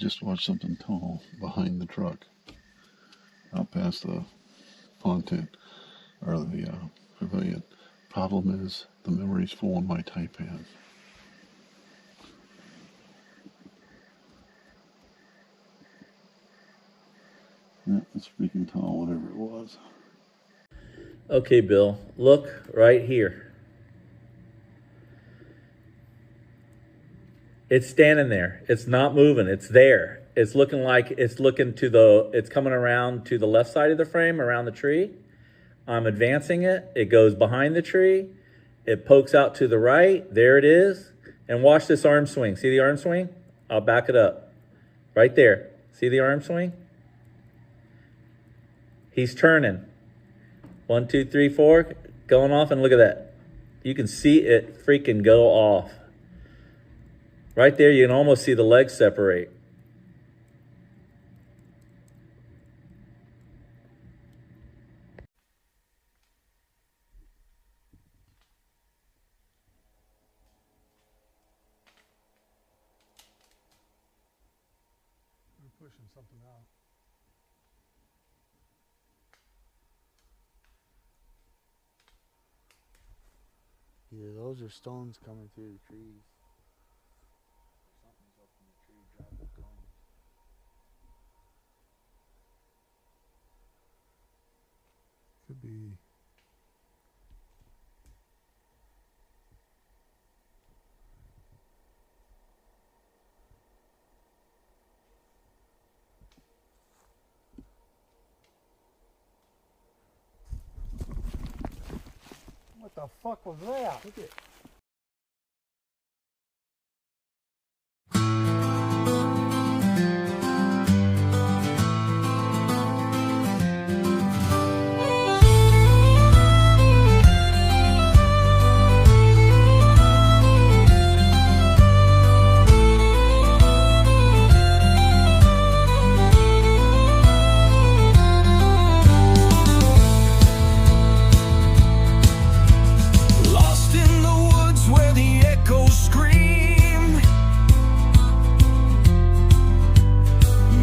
just watched something tall behind the truck, out past the pontoon, or the pavilion. Problem is, the memory's full on my Taipan. Yeah, it's freaking tall, whatever it was. Okay, Bill, look right here. It's standing there. It's not moving. It's there. It's looking like it's coming around to the left side of the frame, around the tree. I'm advancing it. It goes behind the tree. It pokes out to the right. There it is. And watch this arm swing. See the arm swing? I'll back it up. Right there. See the arm swing? He's turning. 1, 2, 3, 4. Going off, and look at that. You can see it freaking go off. Right there, you can almost see the legs separate. We're pushing something out. Either those are stones coming through the trees. Something's up in the tree dropping cones. Could be. What the fuck was that? Look at. Lost in the woods where the echoes scream.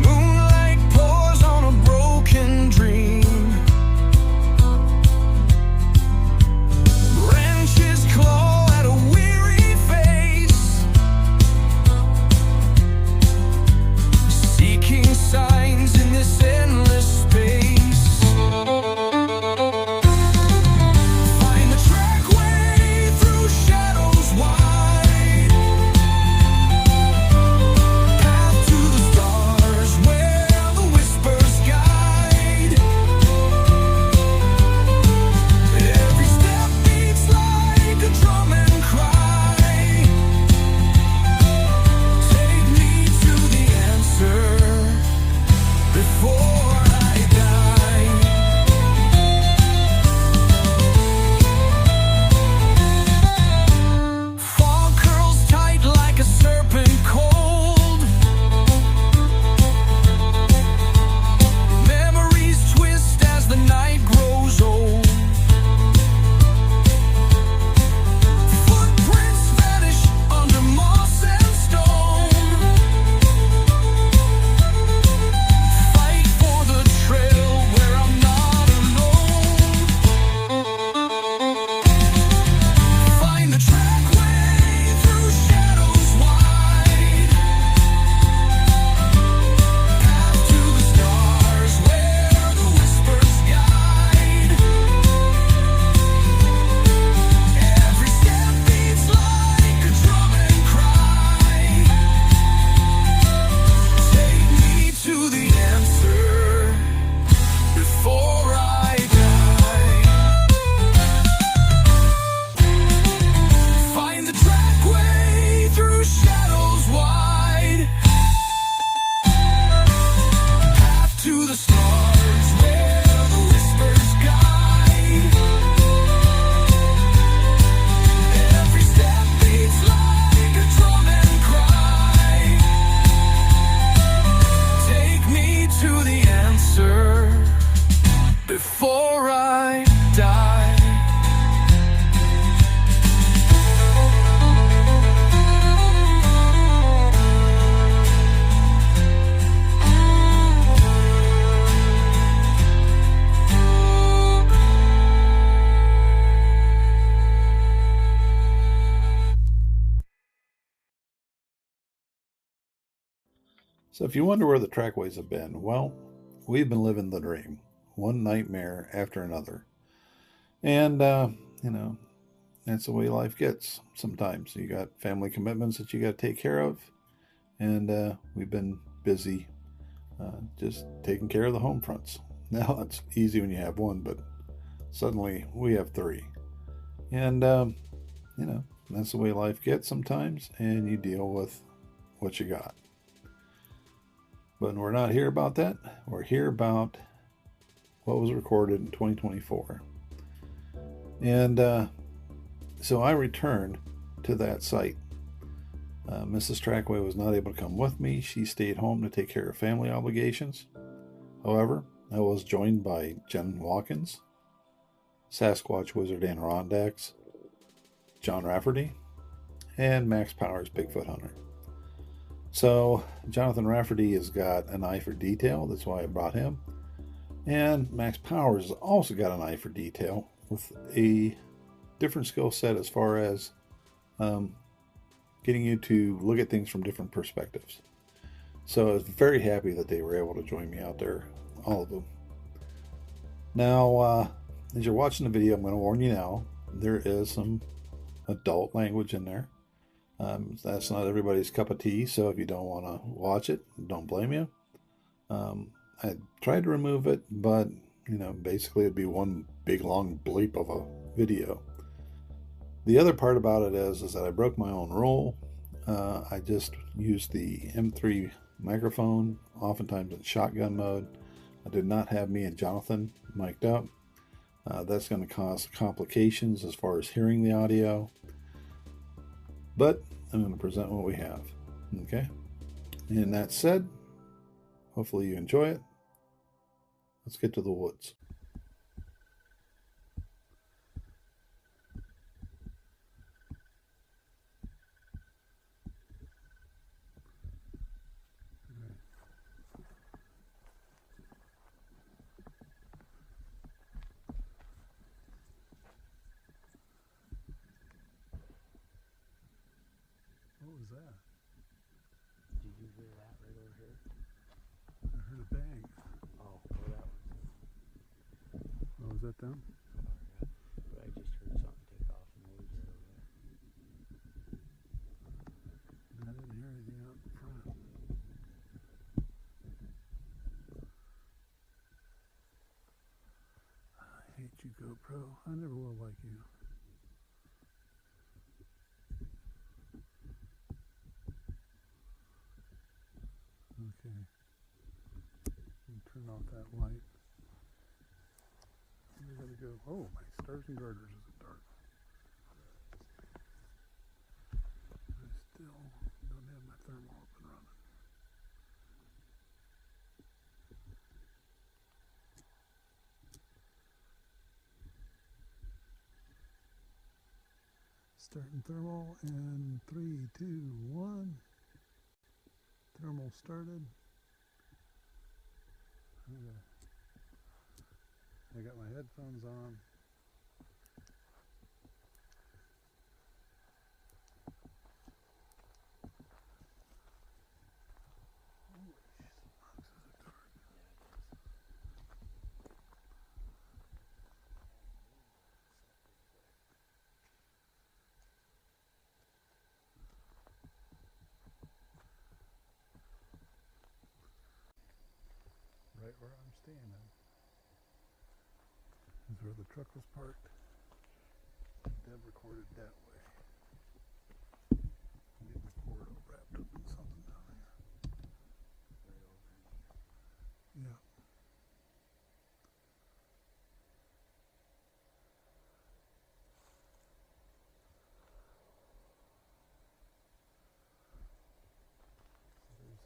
Moonlight pours on a broken dream. Branches claw at a weary face, seeking signs in this endless space. Find the trackway through shadows wide, path to the stars where the whispers guide. Every step beats like a drum and cry. Take me to the answer before So if you wonder where the trackways have been, well, we've been living the dream, one nightmare after another. And, you know, that's the way life gets sometimes. You got family commitments that you got to take care of. And we've been busy just taking care of the home fronts. Now, it's easy when you have one, but suddenly we have three. And, you know, that's the way life gets sometimes, and you deal with what you got. But we're not here about that. We're here about what was recorded in 2024. And so I returned to that site. Mrs. Trackway was not able to come with me. She stayed home to take care of family obligations. However, I was joined by Jen Watkins, Sasquatch Wizard Adirondacks, John Rafferty, and Max Powers Bigfoot Hunter. So Jonathan Rafferty has got an eye for detail. That's why I brought him. And Max Powers has also got an eye for detail with a different skill set as far as getting you to look at things from different perspectives. So I was very happy that they were able to join me out there, all of them. Now, as you're watching the video, I'm going to warn you now, there is some adult language in there. That's not everybody's cup of tea, so if you don't want to watch it, don't blame you. I tried to remove it, but, you know, basically it'd be one big long bleep of a video. The other part about it is that I broke my own rule. I just used the M3 microphone, oftentimes in shotgun mode. I did not have me and Jonathan mic'd up. That's going to cause complications as far as hearing the audio. But I'm going to present what we have. Okay? And that said, hopefully you enjoy it. Let's get to the woods. What was that? Did you hear that right over here? I heard a bang. Oh, well, that was Oh, was that them? but I just heard something take off in the woods right over there. I didn't hear anything out in front. I hate you, GoPro. I never will like you. Okay. Turn off that light. We gotta go. Oh, my stars and garters is dark. I still don't have my thermal up and running. Starting thermal in 3, 2, 1. Thermal started. Okay. I got my headphones on. Right where I'm standing is where the truck was parked. Deb recorded that way. I'm getting the cord all wrapped up in something down here. Yeah. There's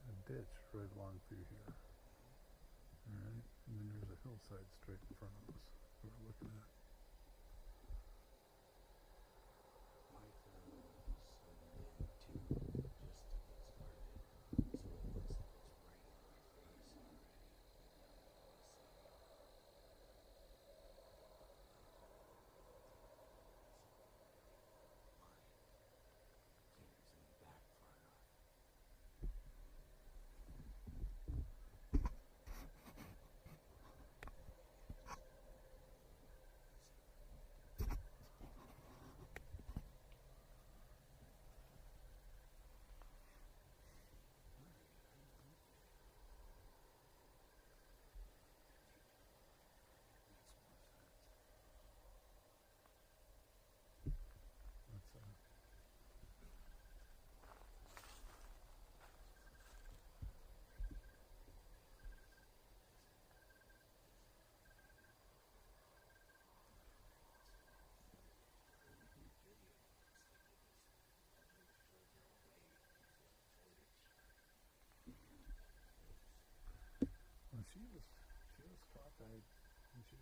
a ditch right along through here. Alright, and then there's a hillside straight in front of us that we're looking at.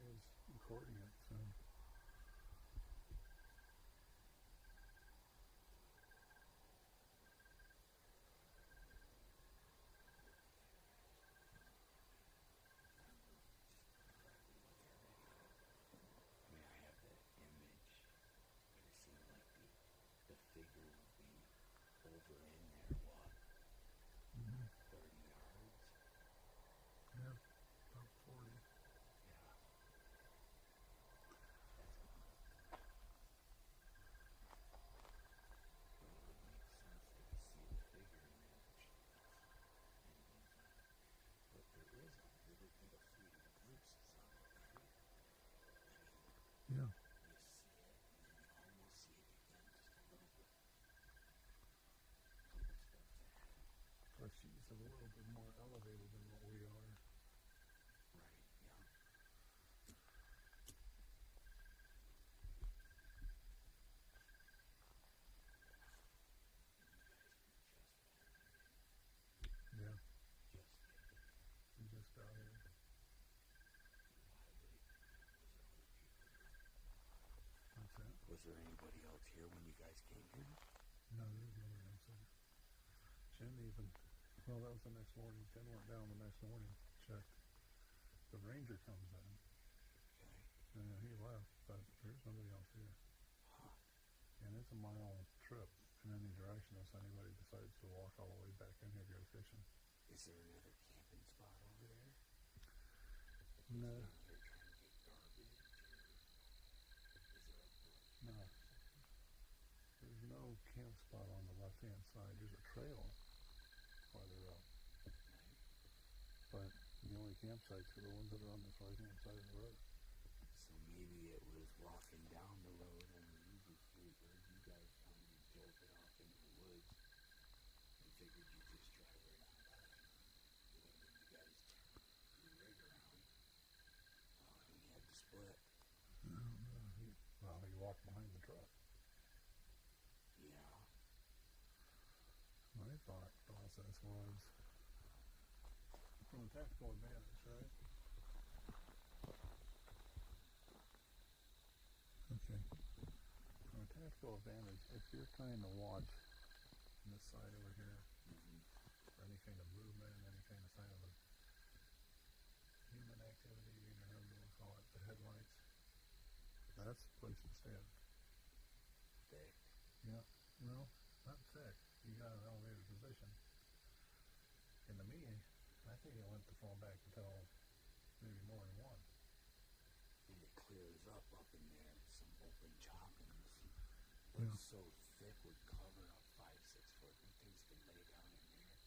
was recording it, so. I mean, I have the image, but it seemed like the figure would be over in there, what, 30 yards? Yeah, about 40. Yeah. But it would make sense to see the figure in there. But there is a little bit of fleeting glimpses on the tree. Yeah. You see it, and then you almost see it again, just a little bit. Couple steps ahead. Of course, she's a little bit more elevated than what we are. Right, yeah. Yeah, Just she's just out here. What's that? Was there anybody else here when you guys came here? No, there's nobody else there. Jen even, well, that was the next morning. Jen went down the next morning, checked. The ranger comes in, Okay. and then he left, but there's nobody else here. Huh. And it's a mile trip in any direction if anybody decides to walk all the way back in here to go fishing. Is there another camping spot over there? No, Is there trying to get garbage? Or is there a brook? no. There's no camp spot on the left-hand side. There's a trail farther up. But the only campsites are the ones that are on this right-hand side of the road. So maybe it was walking down the road on the easy street where you guys come and jolted off into the woods and figured you'd just drive right on by. You guys turned your rig around. And you had to split. Well, he walked behind the truck. Yeah. My thought process was, from a tactical advantage, right? Okay. From a tactical advantage, if you're trying to watch this side over here, or any kind of movement, any kind of sign of a human activity, you know, however you want to call it, the headlights, that's the place to stand. Thick. Yeah. Well, not thick. You got an elevated position. And to me, I think it went to fall back until maybe more than one. And it clears up in there. Some open choppings. Yeah. It's so thick would cover up 5-6 foot and things can lay down in there.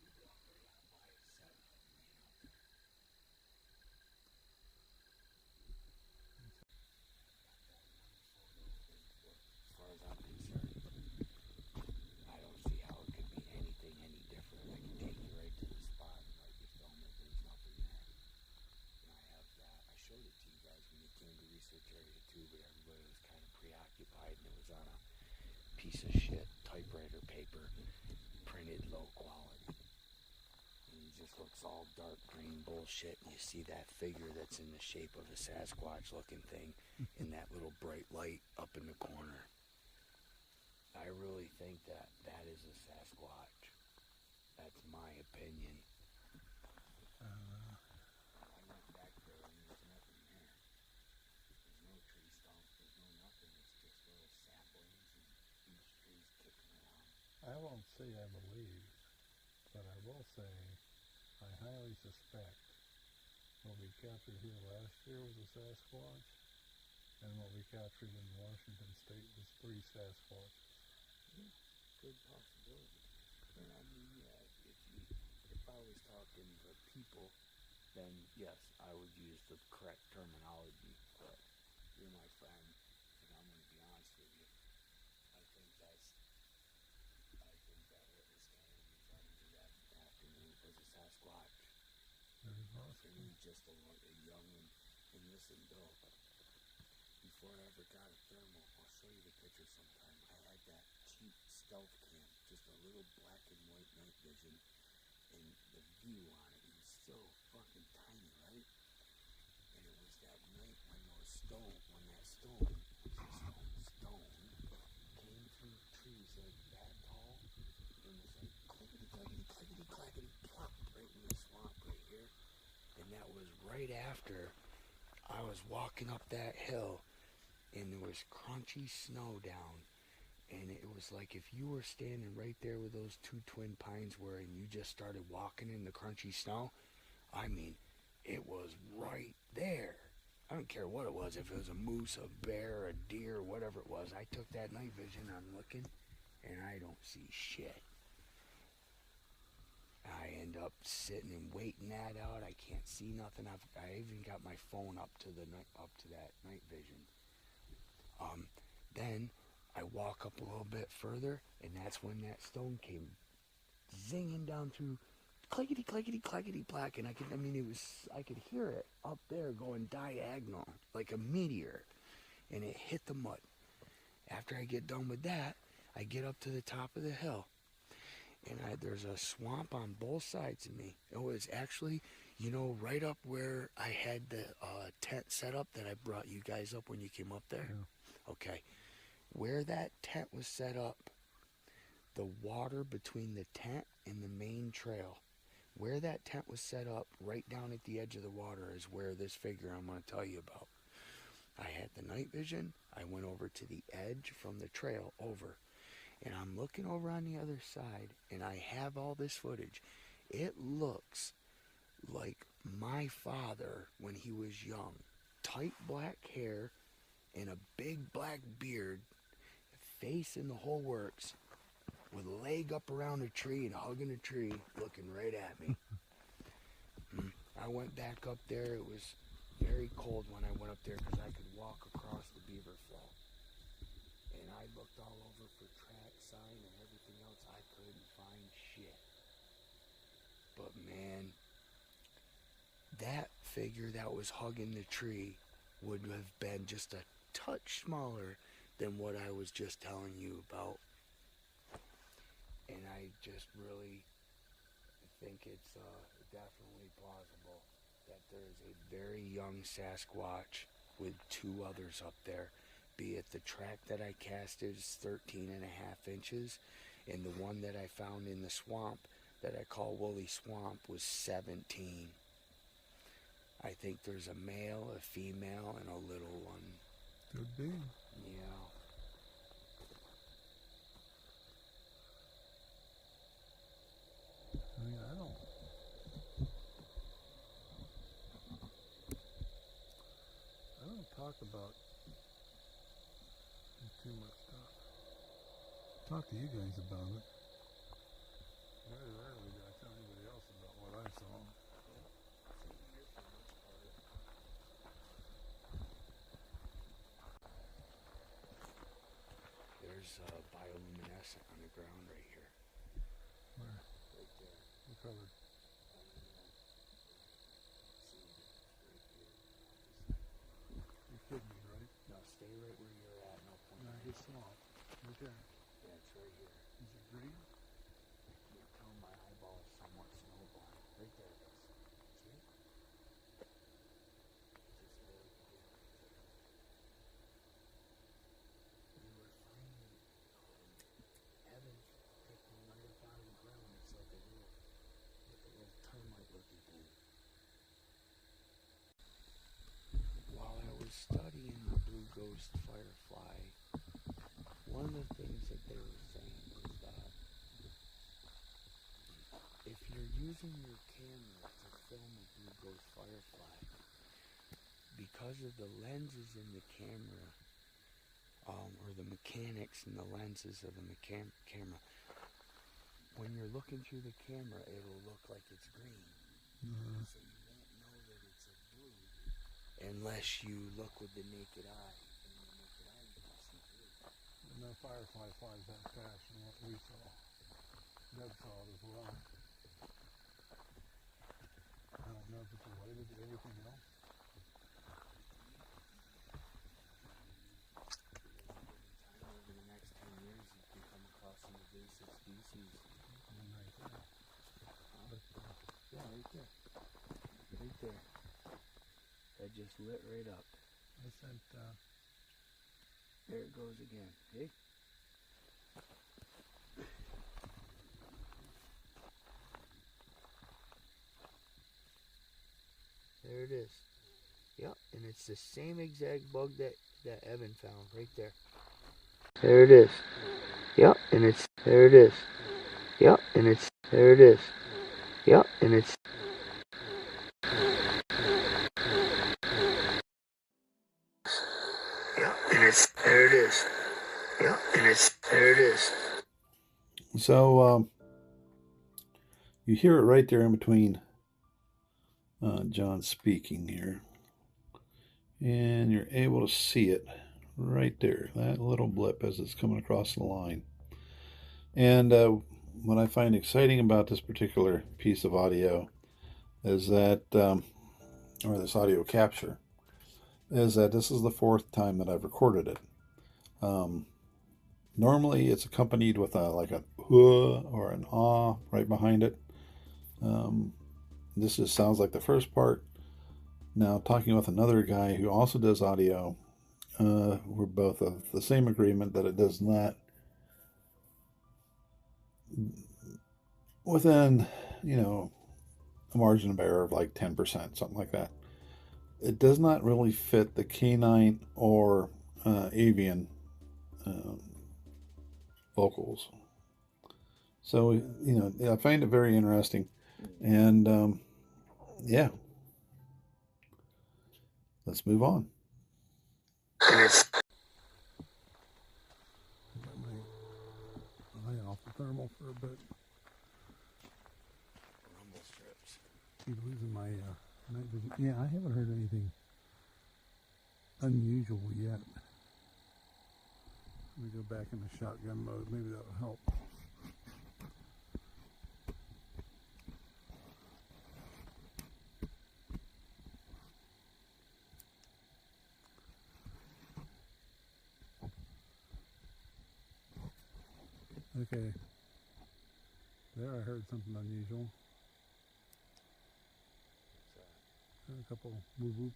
You walk right on by it, 7 of them laying out there. As far as I'm concerned, I don't see how it could be anything any different. I can take you right to the spot and let you film it. There's nothing there. And I have that. I showed it to you guys when you came to research area 2, but everybody was kind of preoccupied and it was on a piece of shit typewriter paper, printed low quality. And it just looks all dark green bullshit. And you see that figure that's in the shape of a Sasquatch looking thing in that little bright light up in the corner. I really think that that is a Sasquatch. That's my opinion. I went back there and there's nothing there. There's no tree stump, there's no nothing. It's just little saplings and beech trees kicking around. I won't say I believe, but I will say I highly suspect what we captured here last year was a Sasquatch, and what we captured in Washington State was 3 Sasquatches. Good possibility. And I mean, yeah, if I was talking to people, then yes, I would use the correct terminology. But you're my friend, and I'm going to be honest with you. I think that what was standing in front of me that afternoon was a Sasquatch. Very It possible. was just a young one. And listen, Bill, before I ever got a thermal, I'll show you the picture sometime. I had that cheap stealth cam, just a little black and white night vision, and the view on it was so fucking tiny, right? And it was that night when that stone came through trees like that tall, and was like clickety clackety clickety clackety plop right in the swamp right here. And that was right after I was walking up that hill, and there was crunchy snow down, and it was like if you were standing right there where those two twin pines were, and you just started walking in the crunchy snow. I mean, it was right there. I don't care what it was, if it was a moose, a bear, a deer, whatever it was. I took that night vision, I'm looking, and I don't see shit. I end up sitting and waiting that out. I can't see nothing. I even got my phone up to that night vision. Then I walk up a little bit further, and that's when that stone came zinging down through clickety clackety clackety clack, and I could hear it up there going diagonal like a meteor, and it hit the mud. After I get done with that, I get up to the top of the hill, and there's a swamp on both sides of me. It was actually, right up where I had the tent set up that I brought you guys up when you came up there. Yeah. Okay, where that tent was set up, the water between the tent and the main trail, where that tent was set up, right down at the edge of the water, is where this figure I'm going to tell you about. I had the night vision. I went over to the edge from the trail over, and I'm looking over on the other side, and I have all this footage. It looks like my father when he was young. Tight black hair and a big black beard, face in the whole works, with a leg up around a tree and hugging a tree, looking right at me. I went back up there. It was very cold when I went up there because I could walk across the beaver flow. And I looked all over for track sign and everything else. I couldn't find shit. But man, that figure that was hugging the tree would have been just a touch smaller than what I was just telling you about. And I just really think it's definitely plausible that there's a very young Sasquatch with two others up there. Be it the track that I casted is 13.5 inches, and the one that I found in the swamp that I call Woolly Swamp was 17. I think there's a male, a female, and a little one. Could be. Yeah. I mean, I don't talk about too much stuff. Talk to you guys about it. Very rarely do I tell anybody else about what I saw. There's bioluminescent on the ground right here. Where? Right there. What color? You're kidding me, right? No, stay right where you're at. No point. No, his swamp. Right there. Yeah, it's right here. Is it green? You can tell my eyeball is somewhat snowblind. Right there it is. See it? Just there. We were finding Evan picking right up out of the ground. It's like a little termite looking thing. While I was studying the blue ghost firefly, one of the things that they were saying is that if you're using your camera to film a blue ghost firefly, because of the lenses in the camera, or the mechanics and the lenses of the camera, when you're looking through the camera, it'll look like it's green. Mm-hmm. So you won't know that it's a blue unless you look with the naked eye. And the naked eye, you can see blue. And no firefly flies that fast from what we saw. Deb saw it as well. I don't know if it's related to everything else. Over the next 10 years, you can come across some invasive species. And right there. Yeah, right there. Right there. That just lit right up. I sent, There it goes again. Hey? There it is. Yep, and it's the same exact bug that Evan found right there. There it is. Yep, and it's there it is. Yep, and it's there it is. Yep, and it's yep, and it's there it is. Yep, and it's there it is. So you hear it right there in between John speaking here, and you're able to see it right there, that little blip as it's coming across the line. And what I find exciting about this particular piece of audio is that, or this audio capture, is that this is the 4th time that I've recorded it. Normally it's accompanied with like a or an ah right behind it. This just sounds like the first part. Now, talking with another guy who also does audio, we're both of the same agreement that it does not, within, a margin of error of like 10%, something like that. It does not really fit the canine or avian vocals. So, I find it very interesting. And, yeah. Let's move on. got my eye off the thermal for a bit. Rumble strips. Keep losing my night vision. Yeah, I haven't heard anything unusual yet. Let me go back into shotgun mode. Maybe that'll help. Okay. There I heard something unusual. A couple whoop whoop.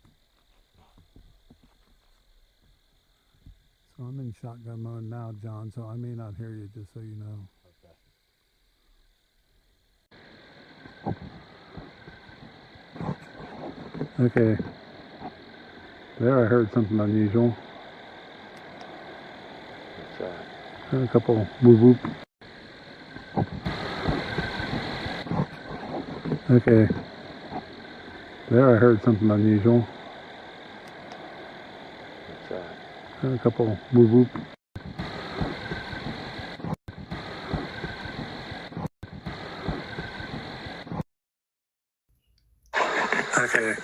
So I'm in shotgun mode now, John, so I may not hear you, just so you know. Okay. There I heard something unusual. A couple whoop whoop. Okay. There I heard something unusual. A couple whoop whoop. Okay.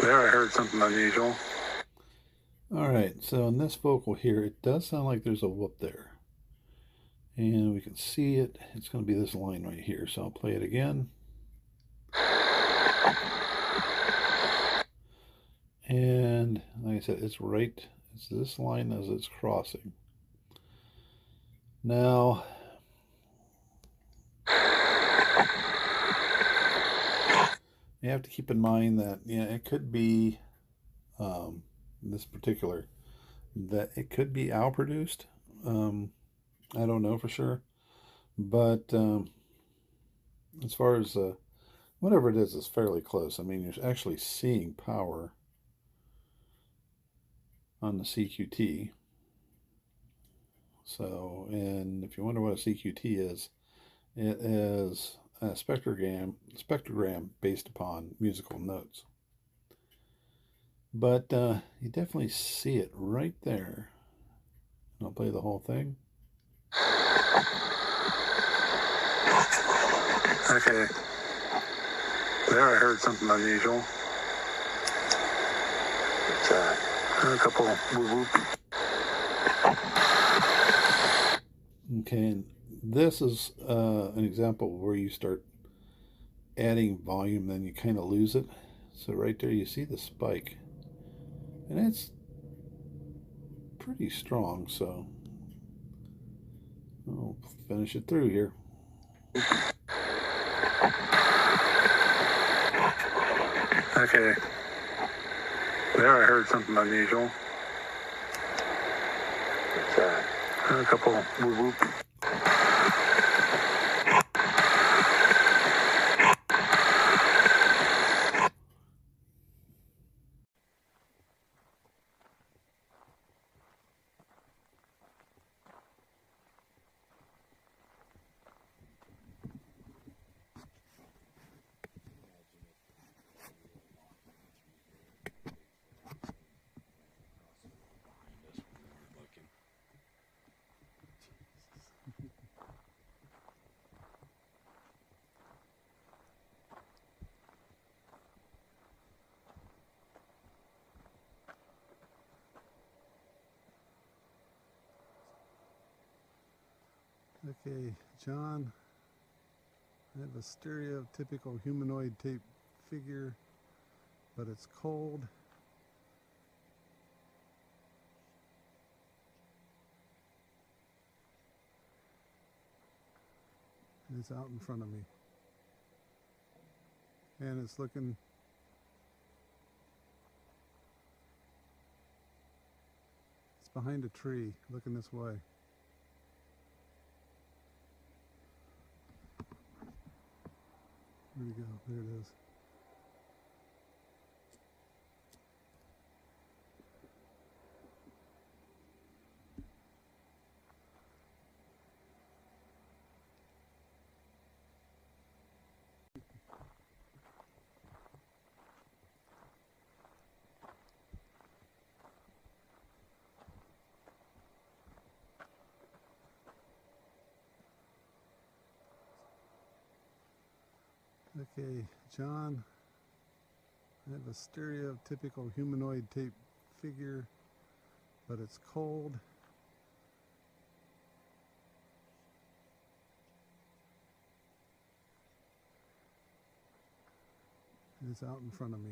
There I heard something unusual. All right, so in this vocal here, it does sound like there's a whoop there. And we can see it. It's going to be this line right here. So I'll play it again. And like I said, it's this line as it's crossing. Now, you have to keep in mind that, it could be, this particular, that it could be owl produced. I don't know for sure. But as far as whatever it is, it's fairly close. I mean, you're actually seeing power on the CQT. So, and if you wonder what a CQT is, it is a spectrogram based upon musical notes. But you definitely see it right there. I'll play the whole thing. Okay. There I heard something unusual. A couple whoop whoop. Okay, and this is an example where you start adding volume, then you kind of lose it. So right there you see the spike. And it's pretty strong, so I'll finish it through here. Okay. There I heard something unusual. What's that? A couple whoop whoop. Okay, John, I have a stereotypical humanoid type figure, but it's cold. And it's out in front of me. And it's looking it's behind a tree, looking this way. Where'd it go? There it is. Okay, John, I have a stereotypical humanoid type figure, but it's cold. And it's out in front of me.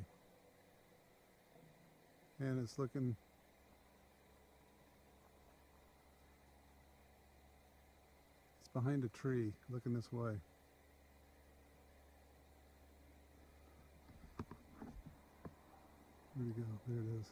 And it's looking it's behind a tree, looking this way. Where'd it go? There it is.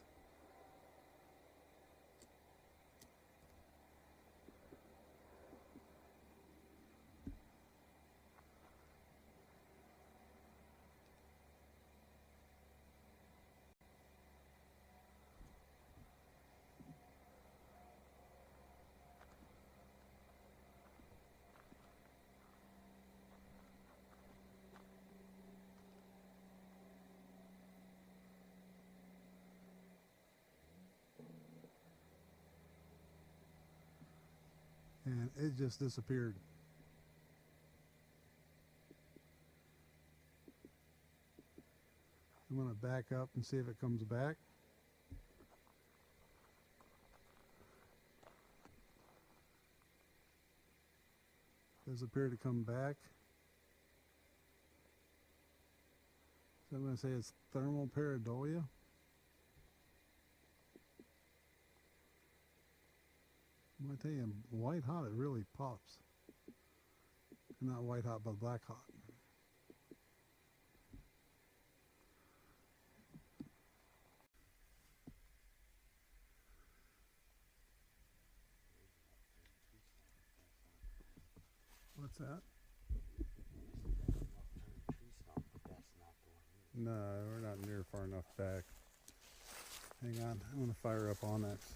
And it just disappeared. I'm going to back up and see if it comes back. Does appear to come back. So I'm going to say it's thermal pareidolia. I'm going to tell you, white hot, it really pops. Not white hot, but black hot. What's that? No, we're not near far enough back. Hang on, I'm going to fire up Onyx.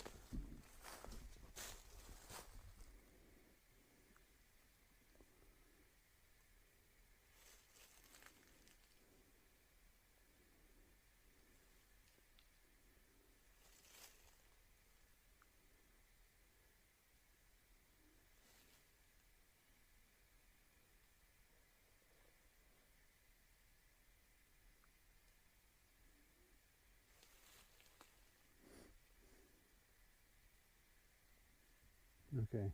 Okay.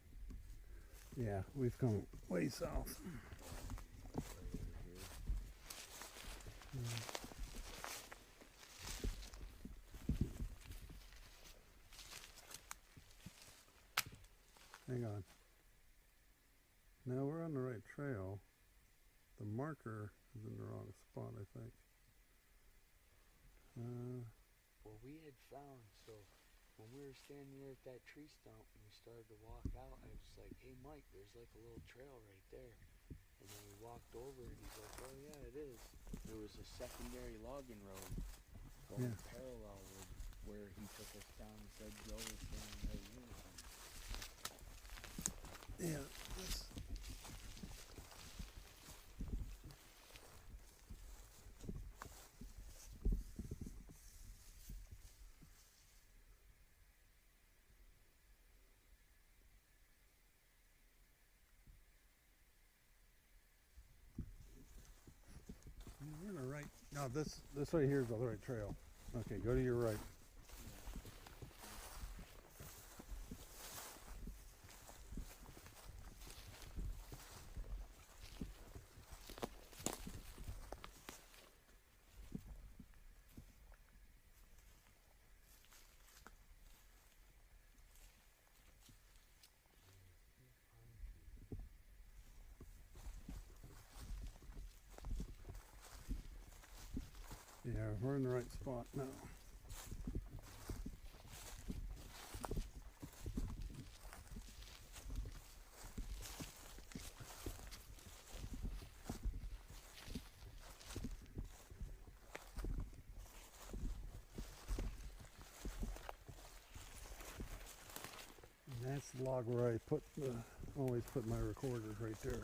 Yeah, we've come way south. Hang on. Now we're on the right trail. The marker is in the wrong spot, I think. Well, we had found, so when we were standing there at that tree stump and we started to walk out, I was like, hey Mike, there's like a little trail right there. And then we walked over and he's like, oh yeah, it is. There was a secondary logging road going Yeah. parallel with where he took us down and said Joe was standing right here. Yeah. That's, we're in the right. Now this right here is the right trail. Okay, go to your right. Yeah, we're in the right spot now. And that's the log where I always put my recorders right there.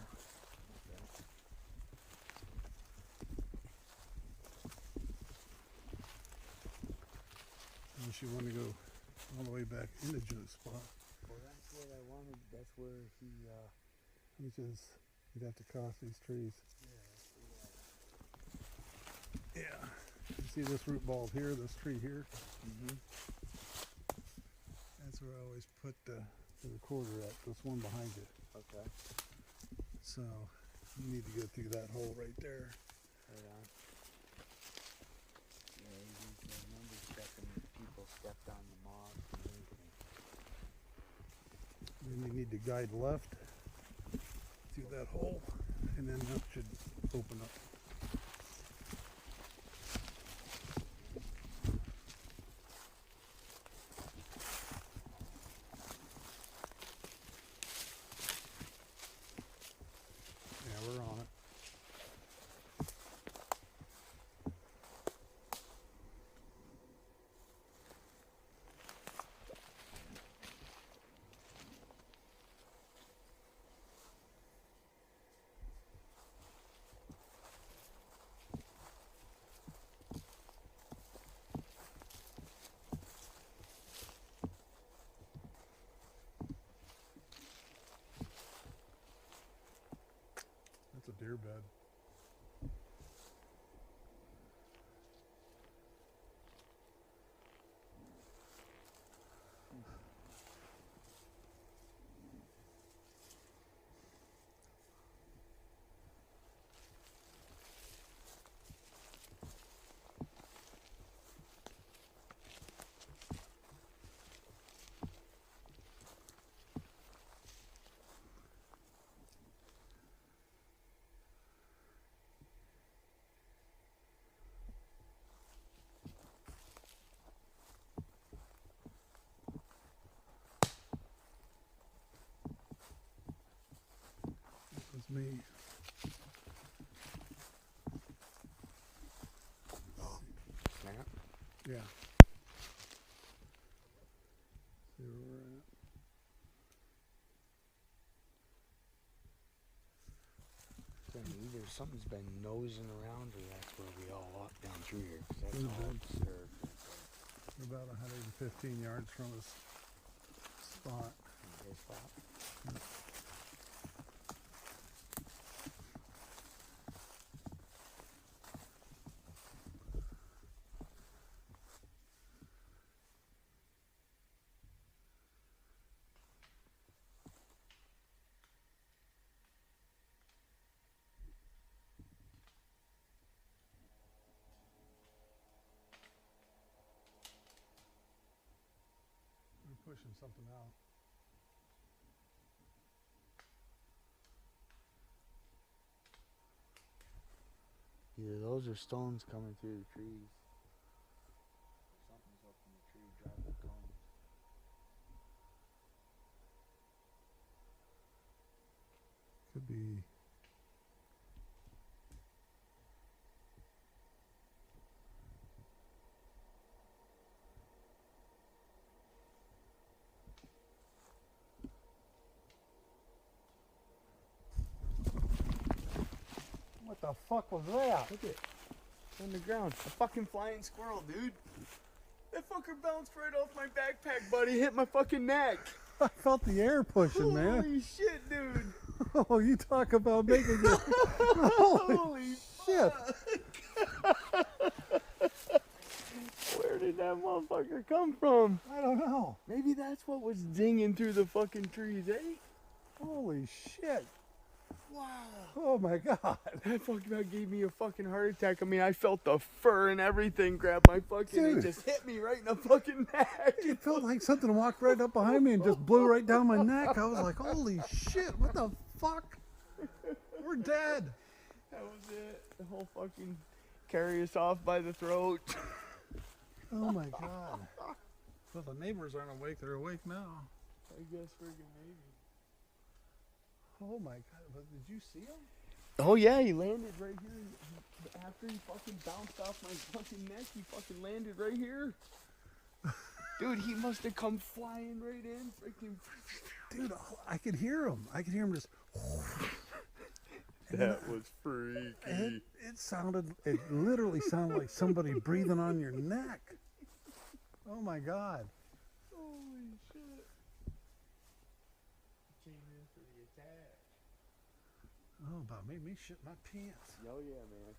Unless you want to go all the way back into Joe's spot, Well, that's what I wanted. That's where he, which is you'd have to cross these trees. Yeah. You see this root ball here, this tree here? mm-hmm. That's where I always put the recorder at, this one behind you. Okay. So you need to go through that hole right there. Right on. Yeah, I remember checking if people stepped on the moss and everything. Then you need to guide left through that hole, and then that should open up. Yeah, we're on it. That's a deer bed. That was me. Snap. Yeah. See where we're at. Then either something's been nosing around or that's where we all walk down through here. 'Cause that's Could've all been. disturbed. We're about 115 yards from his spot. His spot. We're pushing something out. Either those or stones coming through the trees. Something's the fuck was that? Look at it. On the ground. A fucking flying squirrel, dude. That fucker bounced right off my backpack, buddy. Hit my fucking neck. I felt the air pushing, man. Holy shit, dude. Oh, you talk about making it. Holy shit. Where did that motherfucker come from? I don't know. Maybe that's what was dinging through the fucking trees, eh? Holy shit. Wow. Oh my god. That fucking gave me a fucking heart attack. I mean, I felt the fur and everything grab my fucking, Dude. it just hit me right in the fucking neck. It felt like something walked right up behind me and just blew right down my neck. I was like, holy shit, what the fuck? We're dead. That was it. The whole fucking carry us off by the throat. Oh my god. Well, the neighbors aren't awake. They're awake now. I guess friggin' maybe. Oh my god. But did you see him? Oh yeah, he landed right here. After he fucking bounced off my fucking neck, he fucking landed right here. Dude, he must have come flying right in. Freaking. Dude, I could hear him. I could hear him just. That was freaky. It literally sounded like somebody breathing on your neck. Oh my god. Holy shit. Came in for the attack. Oh, about made me shit my pants. Oh yeah, man.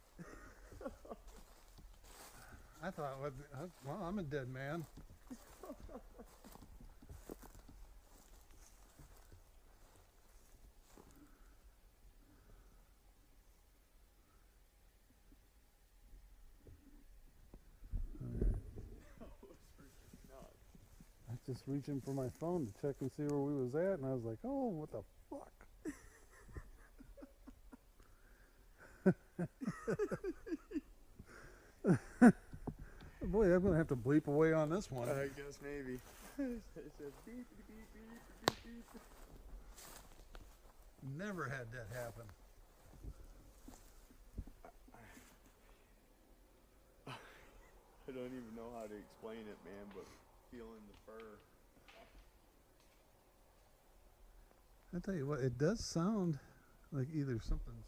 I thought, well, I'm a dead man. I was just reaching for my phone to check and see where we was at, and I was like, oh, what the fuck? Boy, I'm gonna have to bleep away on this one. I guess maybe. It says beep, beep, beep, beep, beep, beep. Never had that happen. I don't even know how to explain it, man, but feeling the fur. I tell you what, it does sound like either something's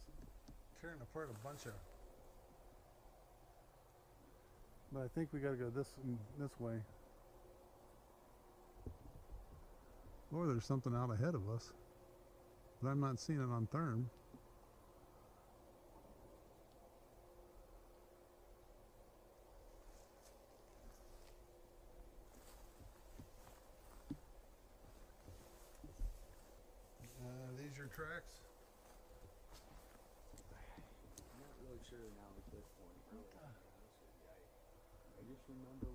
tearing apart a bunch of. But I think we gotta go this way. Or there's something out ahead of us. But I'm not seeing it on therm. These your tracks? I'm not really sure now at this point. Really, to be honest with you. I just remember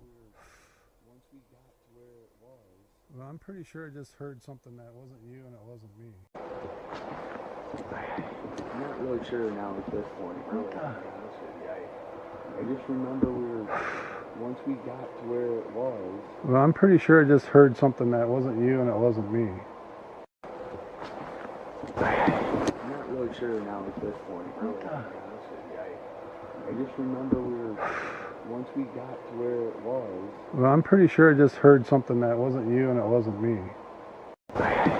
once we got to where it was. Well, I'm pretty sure I just heard something that wasn't you and it wasn't me. I'm not really sure now at this point. Really, to be honest with you. I just remember once we got to where it was. Well, I'm pretty sure I just heard something that wasn't you and it wasn't me. I'm not really sure now at this point. Really, to be honest with you. I just remember once we got to where it was. Well, I'm pretty sure I just heard something that wasn't you and it wasn't me. I'm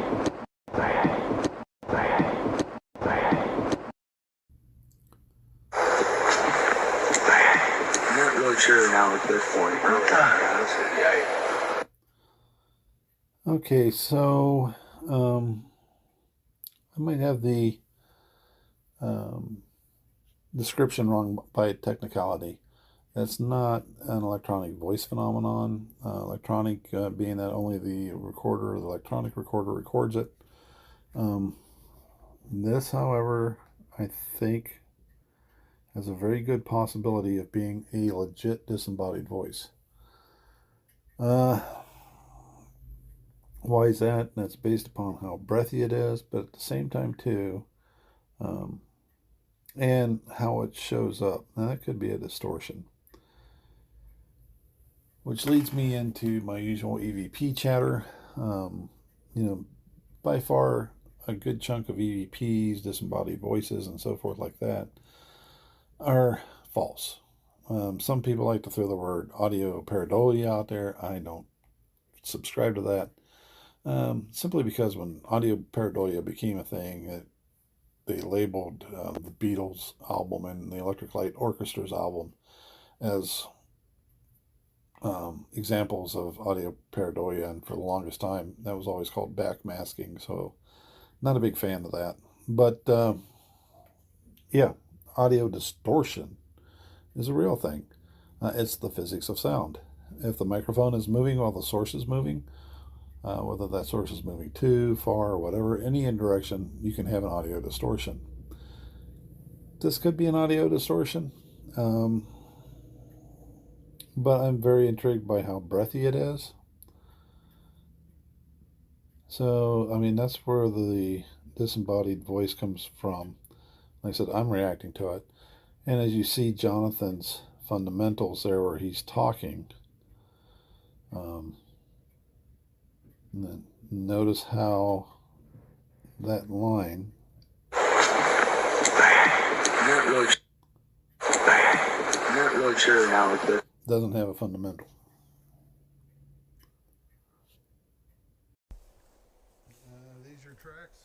not really sure now at this point. Really, to be honest with you. Okay, so I might have the description wrong by technicality. That's not an electronic voice phenomenon. Electronic being that only the recorder, the electronic recorder records it. This, however, I think has a very good possibility of being a legit disembodied voice. Why is that? That's based upon how breathy it is, but at the same time too, and how it shows up. Now that could be a distortion. Which leads me into my usual EVP chatter. By far a good chunk of EVPs, disembodied voices, and so forth like that are false. Some people like to throw the word audio pareidolia out there. I don't subscribe to that. Simply because when audio pareidolia became a thing, they labeled the Beatles album and the Electric Light Orchestra's album as examples of audio pareidolia, and for the longest time that was always called backmasking. So not a big fan of that. But yeah, audio distortion is a real thing. It's the physics of sound. If the microphone is moving while the source is moving, whether that source is moving too far or whatever, any direction, you can have an audio distortion. This could be an audio distortion, but I'm very intrigued by how breathy it is. So, I mean, that's where the disembodied voice comes from. Like I said, I'm reacting to it. And as you see Jonathan's fundamentals there where he's talking, and then notice how that line I'm not really sure now with this. doesn't have a fundamental. These your tracks?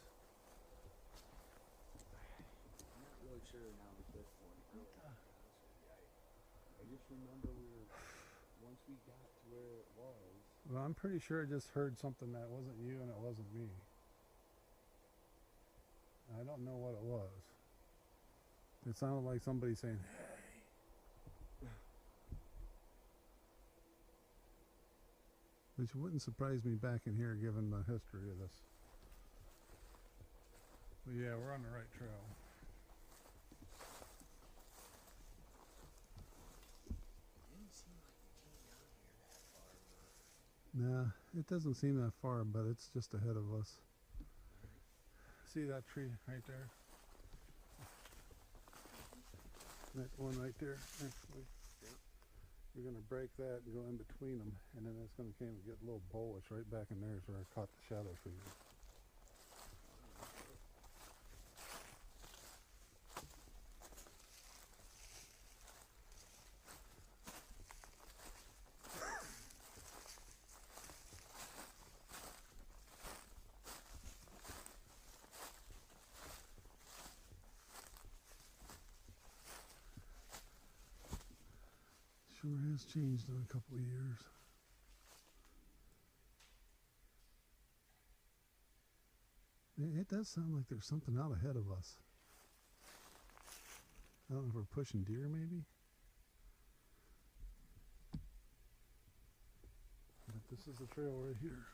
I'm not really sure now with this one. I just remember once we got to where it was. Well, I'm pretty sure I just heard something that wasn't you and it wasn't me. I don't know what it was. It sounded like somebody saying, hey. Which wouldn't surprise me back in here given the history of this. But yeah, we're on the right trail. Nah, it doesn't seem that far, but it's just ahead of us. See that tree right there? That one right there, actually. You're going to break that and go in between them, and then it's going to kind of get a little bullish right back in there is where I caught the shadow for you. Sure has changed in a couple of years. It does sound like there's something out ahead of us. I don't know if we're pushing deer maybe. But this is the trail right here.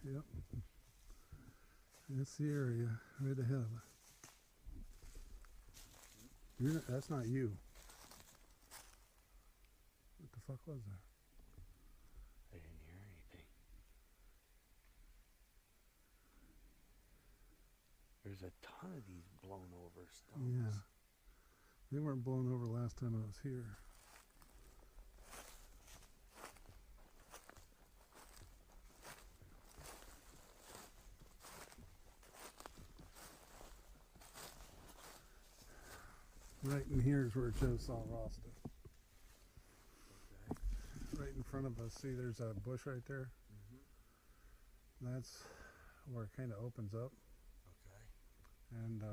Yep. That's the area right ahead of us. That's not you. What the fuck was that? I didn't hear anything. There's a ton of these blown over stumps. Yeah. They weren't blown over last time I was here. Right in here is where Joe saw Rasta. Okay. Right in front of us. See, there's a bush right there. That's where it kind of opens up. Okay. And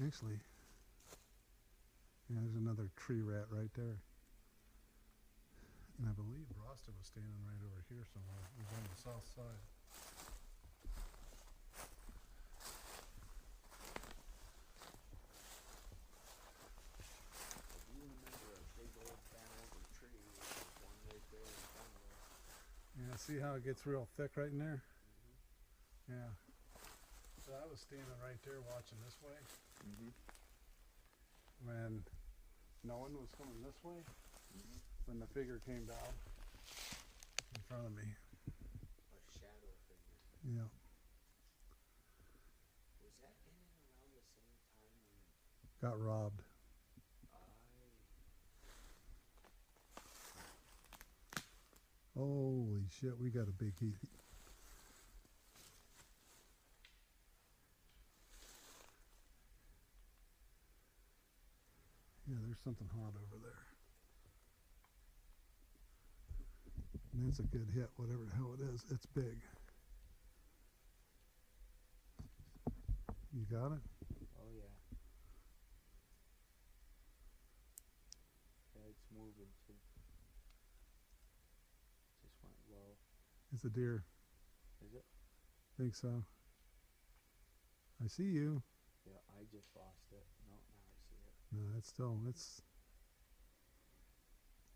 actually, yeah, there's another tree rat right there. And I believe Rasta was standing right over here somewhere. It was on the south side. Yeah, see how it gets real thick right in there? Yeah. So I was standing right there watching this way. When no one was coming this way. When the figure came down in front of me. A shadow figure. Yeah. Was that in and around the same time when Got robbed. Holy shit, we got a big heat. There's something hot over there. And that's a good hit, whatever the hell it is. It's big. You got it? Oh yeah. Yeah, it's moving too. Just went low. It's a deer. Is it? Think so. I see you. Yeah, I just lost it. No, now I see it. No, it's still,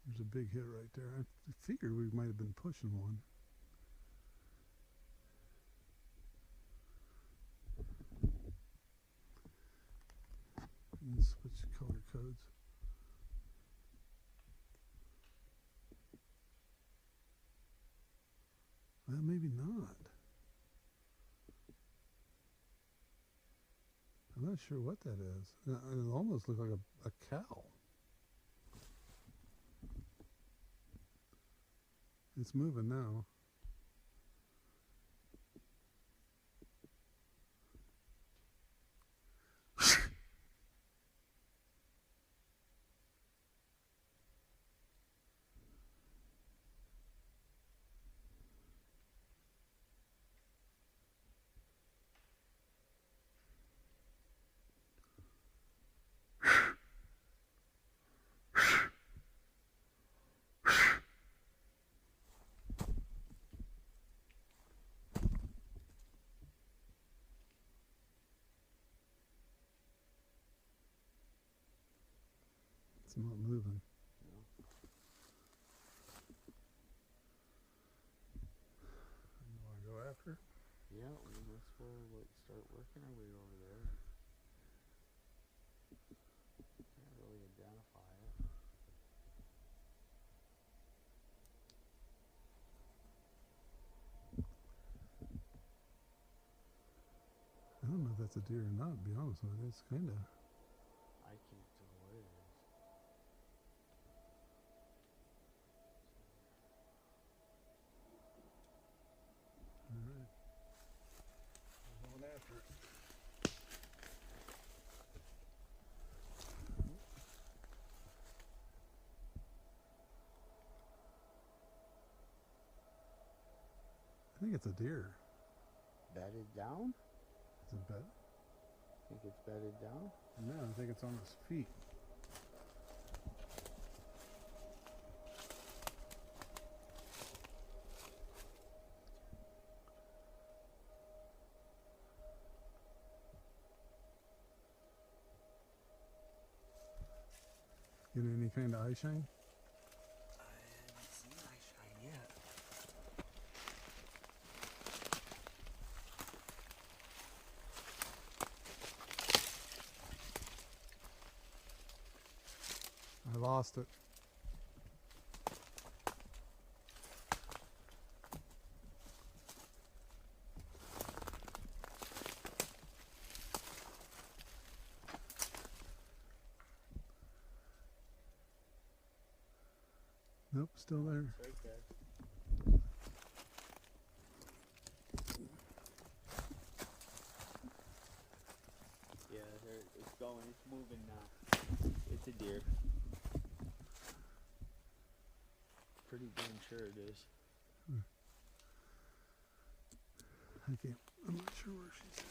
there's a big hit right there. I figured we might have been pushing one. Let's switch color codes. Well, maybe not. I'm not sure what that is. It almost looks like a cow. It's moving now. It's not moving. No. You want to go after it? Yeah, we must well like start working our way over there. Can't really identify it. I don't know if that's a deer or not, to be honest with you. It's kind of. I can't tell what it is. Alright. I'm going after it. I think it's a deer. Bedded down? Is it bed? Think it's bedded down? No, I think it's on his feet. Get any kind of eye shine? I haven't seen eye shine yet. I lost it. Nope, still there. It's right there. Yeah, there, it's going. It's moving now. It's a deer. Pretty damn sure it is. I can't. I'm not sure where she's at.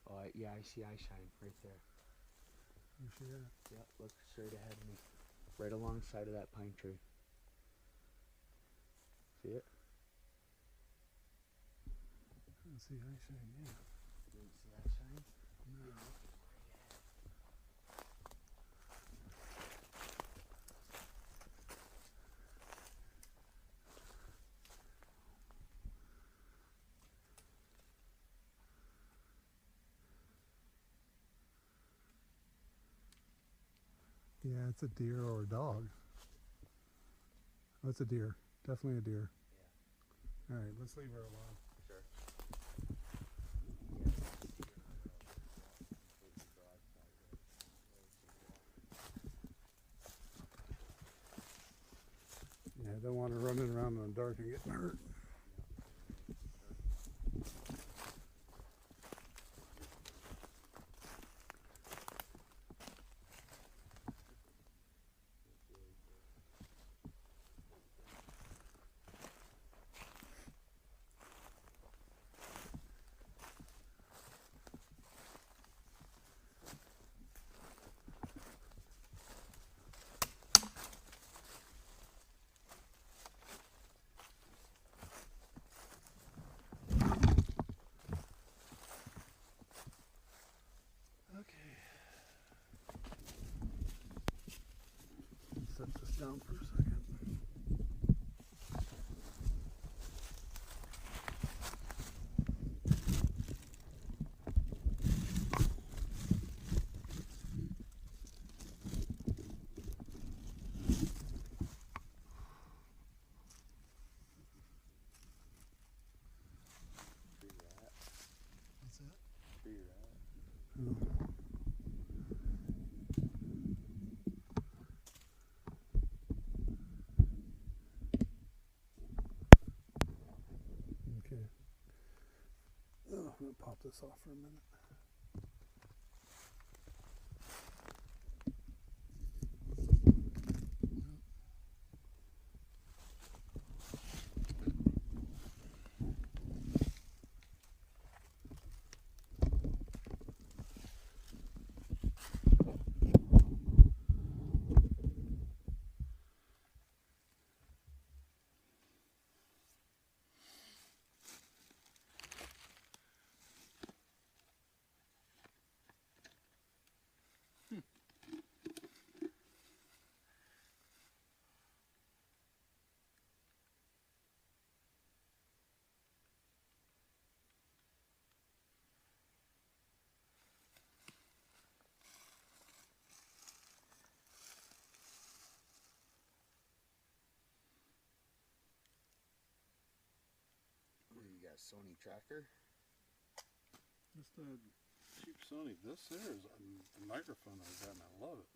Oh, yeah, I see eye shine right there. Where's she at? Yeah, look straight ahead of me. Right alongside of that pine tree. See it? I don't see eye shine yet. You didn't see eye shine? No. Yeah, it's a deer or a dog. Oh, it's a deer. Definitely a deer. Yeah. Alright, let's leave her alone. Sure. around in the dark and getting hurt. Set this down for a second. What's that? Okay. Oh, I'm gonna pop this off for a minute. You got a Sony tracker? Just a cheap Sony. This here is a microphone I've got and I love it.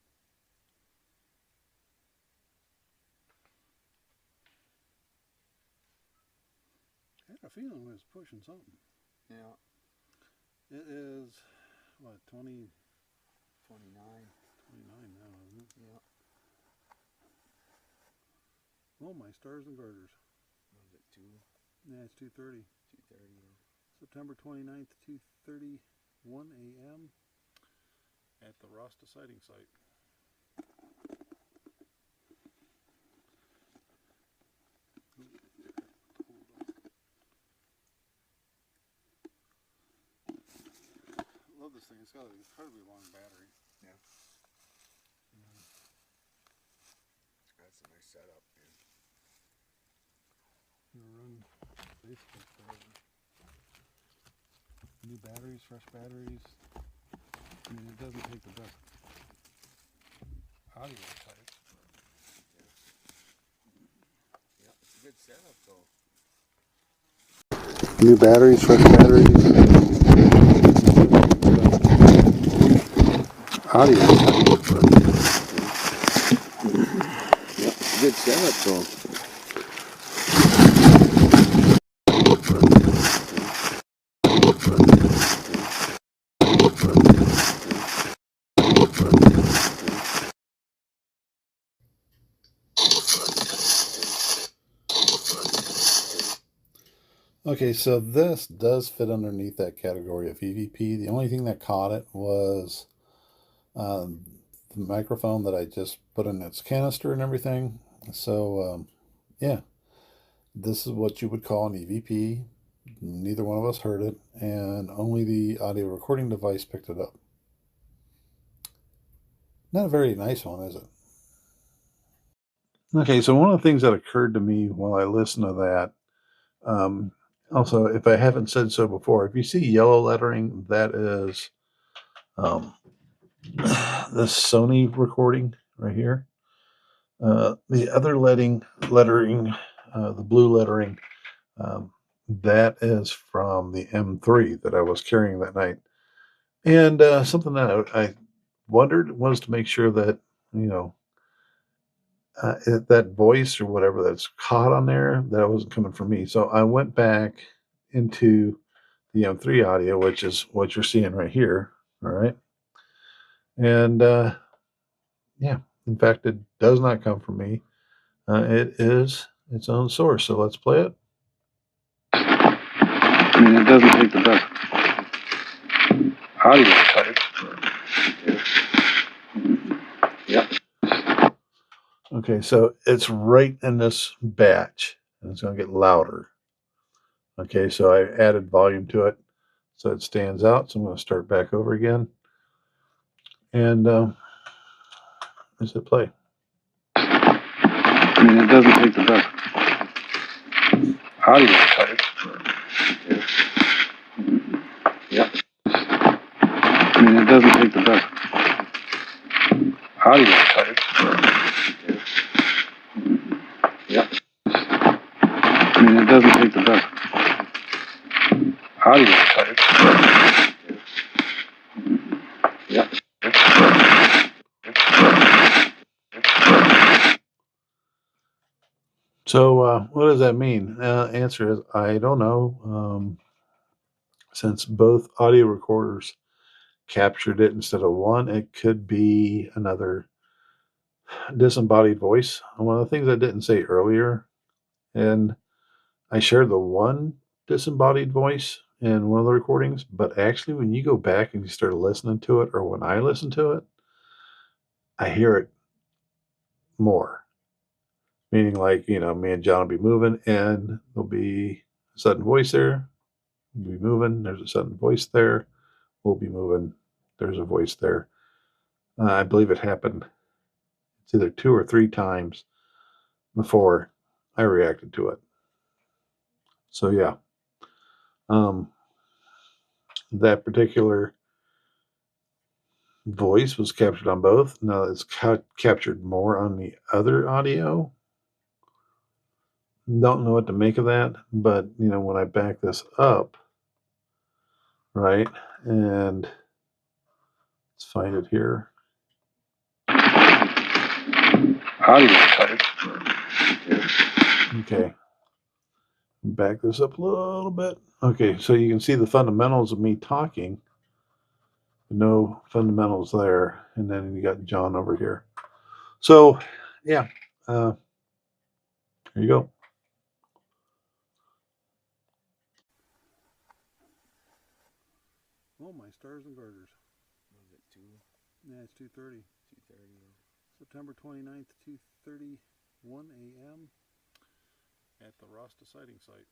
I had a feeling it was pushing something. Yeah. It is, what, 29 29. now, isn't it? Yeah. Oh, my stars and garters. What was it, 2? Yeah, it's 2:30. 2:30. September 29th, 2:31 a.m. at the Rasta sighting site. I love this thing. It's got an incredibly long battery. Yeah. That's a nice setup, man. You run basically forever. New batteries, fresh batteries. I mean, it doesn't take the best audio type. Yeah, it's a good setup, though. New batteries, fresh batteries. Audio. Yeah, it's a good setup, though. Okay, so this does fit underneath that category of EVP. The only thing that caught it was the microphone that I just put in its canister and everything. So, yeah, this is what you would call an EVP. Neither one of us heard it, and only the audio recording device picked it up. Not a very nice one, is it? Okay, so one of the things that occurred to me while I listened to that, also, if I haven't said so before, if you see yellow lettering, that is the Sony recording right here. The other lettering, the blue lettering, that is from the M3 that I was carrying that night. And something that I wondered was to make sure that, you know, that voice or whatever that's caught on there, that wasn't coming from me. So I went back into the M3 audio, which is what you're seeing right here. All right. And yeah, in fact, it does not come from me. It is its own source. So let's play it. I mean, it doesn't take the best audio type. Yep. Okay, so it's right in this batch, and it's going to get louder. Okay, so I added volume to it so it stands out. So I'm going to start back over again. And let's hit play. I mean, it doesn't take the best audio type. Yep. I mean, it doesn't take the best audio type. Yep. I mean, it doesn't take the best audio type. Yep. So what does that mean? Answer is I don't know. Since both audio recorders captured it instead of one, it could be another disembodied voice. One of the things I didn't say earlier, and I shared the one disembodied voice in one of the recordings, but actually when you go back and you start listening to it, or when I listen to it, I hear it more. Meaning, like, me and John will be moving and there'll be a sudden voice there. We'll be moving, there's a sudden voice there. We'll be moving, there's a voice there. I believe it happened, it's either 2 or 3 times before I reacted to it. So yeah, that particular voice was captured on both. Now it's captured more on the other audio. Don't know what to make of that, but when I back this up, right, and let's find it here. Audio type. Okay, back this up a little bit. Okay, so you can see the fundamentals of me talking. No fundamentals there, and then you got John over here. So yeah, here you go. Oh, my stars and garters. Was it 2? Yeah, it's 2:30. 2:30. September 29th, 2:31 a.m. at the Rasta sighting site.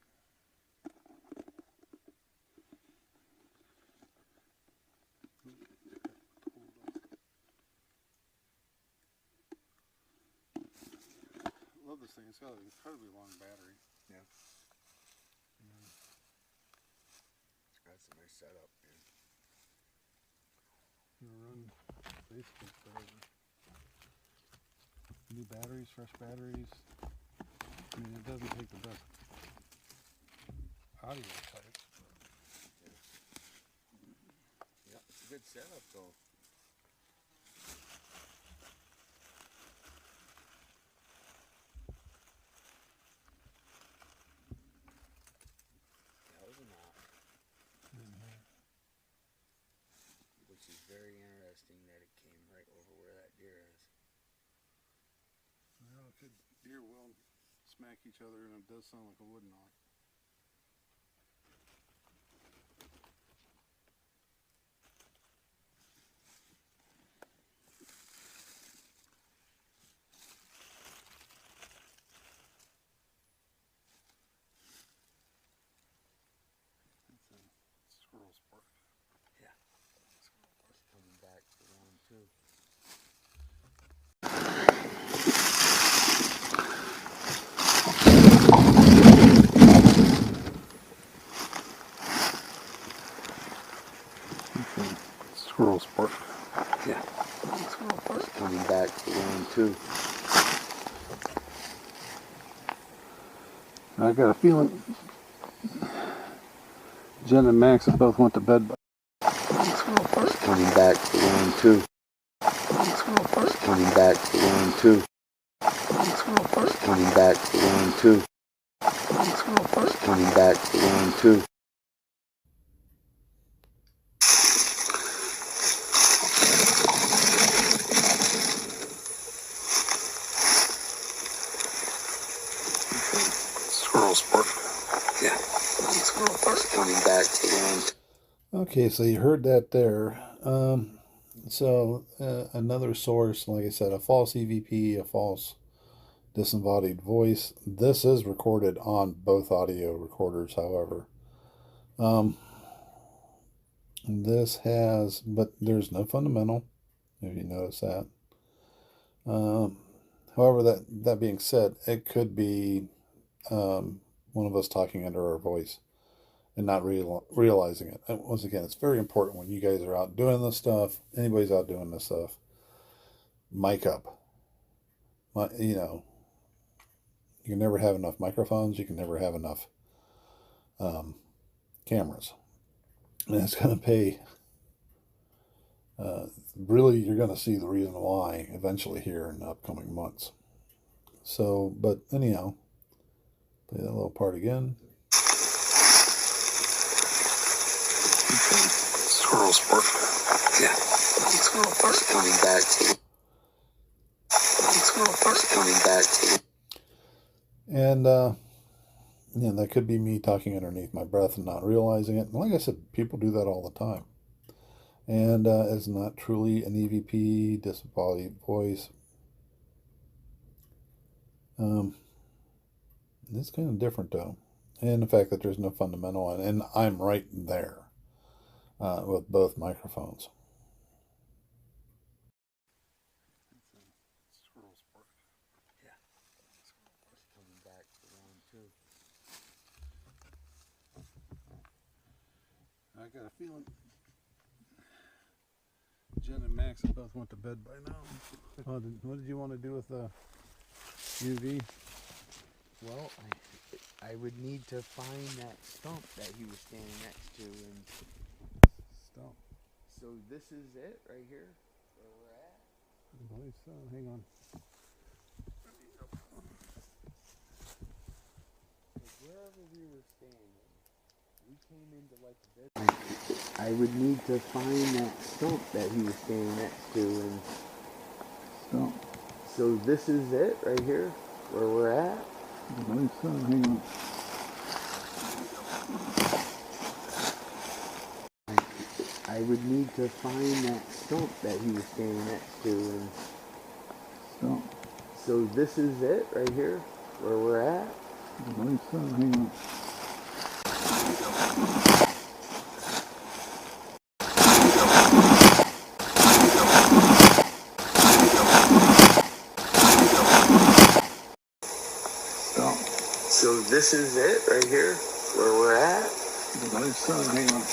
Love this thing. It's got an incredibly long battery. Yeah. It's got some nice setup, man. Run basically forever. New batteries, fresh batteries. I mean, it doesn't take the best audio type. Yep, it's a good setup though. That was a knot. Which is very interesting that it came right over where that deer is. Well, deer will smack each other, and it does sound like a wood knot. It's a squirrel sport. Yeah. It's coming back to round 2. Squirrel sport. Yeah. It's coming back to round 2. I got a feeling Jen and Max have both went to bed by It's coming back to round 2. It's coming back to round 2. coming back to round two. Coming back to round two. Squirrels bark. Yeah. Coming back to round two. Okay, so you heard that there. Another source, like I said, a false EVP, a false disembodied voice. This is recorded on both audio recorders, however. But there's no fundamental, if you notice that. However, that being said, it could be one of us talking under our voice and not realizing it. And once again, it's very important when you guys are out doing this stuff, anybody's out doing this stuff, mic up. You know, you can never have enough microphones. You can never have enough cameras. And it's going to pay. Really, you're going to see the reason why eventually here in the upcoming months. So, but anyhow, play that little part again. Squirrels bark. Yeah. Coming back to. Coming back to. And, that could be me talking underneath my breath and not realizing it. And like I said, people do that all the time. And it's not truly an EVP, disembodied voice. It's kind of different, though. And the fact that there's no fundamental, and I'm right there with both microphones. Squirrels bark. Coming back to round two. I got a feeling Jen and Max have both went to bed by now. What did you want to do with the UV? Well, I would need to find that stump that he was standing next to, and Stump. so this is it right here where we're at. I believe so. Hang on. Wherever we were standing, we came into like this. I would need to find that stump that he was standing next to, and Stump. so this is it right here where we're at. I believe so. Hang on. I would need to find that stump that he was standing next to, and Stump. so this is it right here where we're at. I believe so. Hang on. Stump. So this is it right here where we're at. I believe so. Hang on.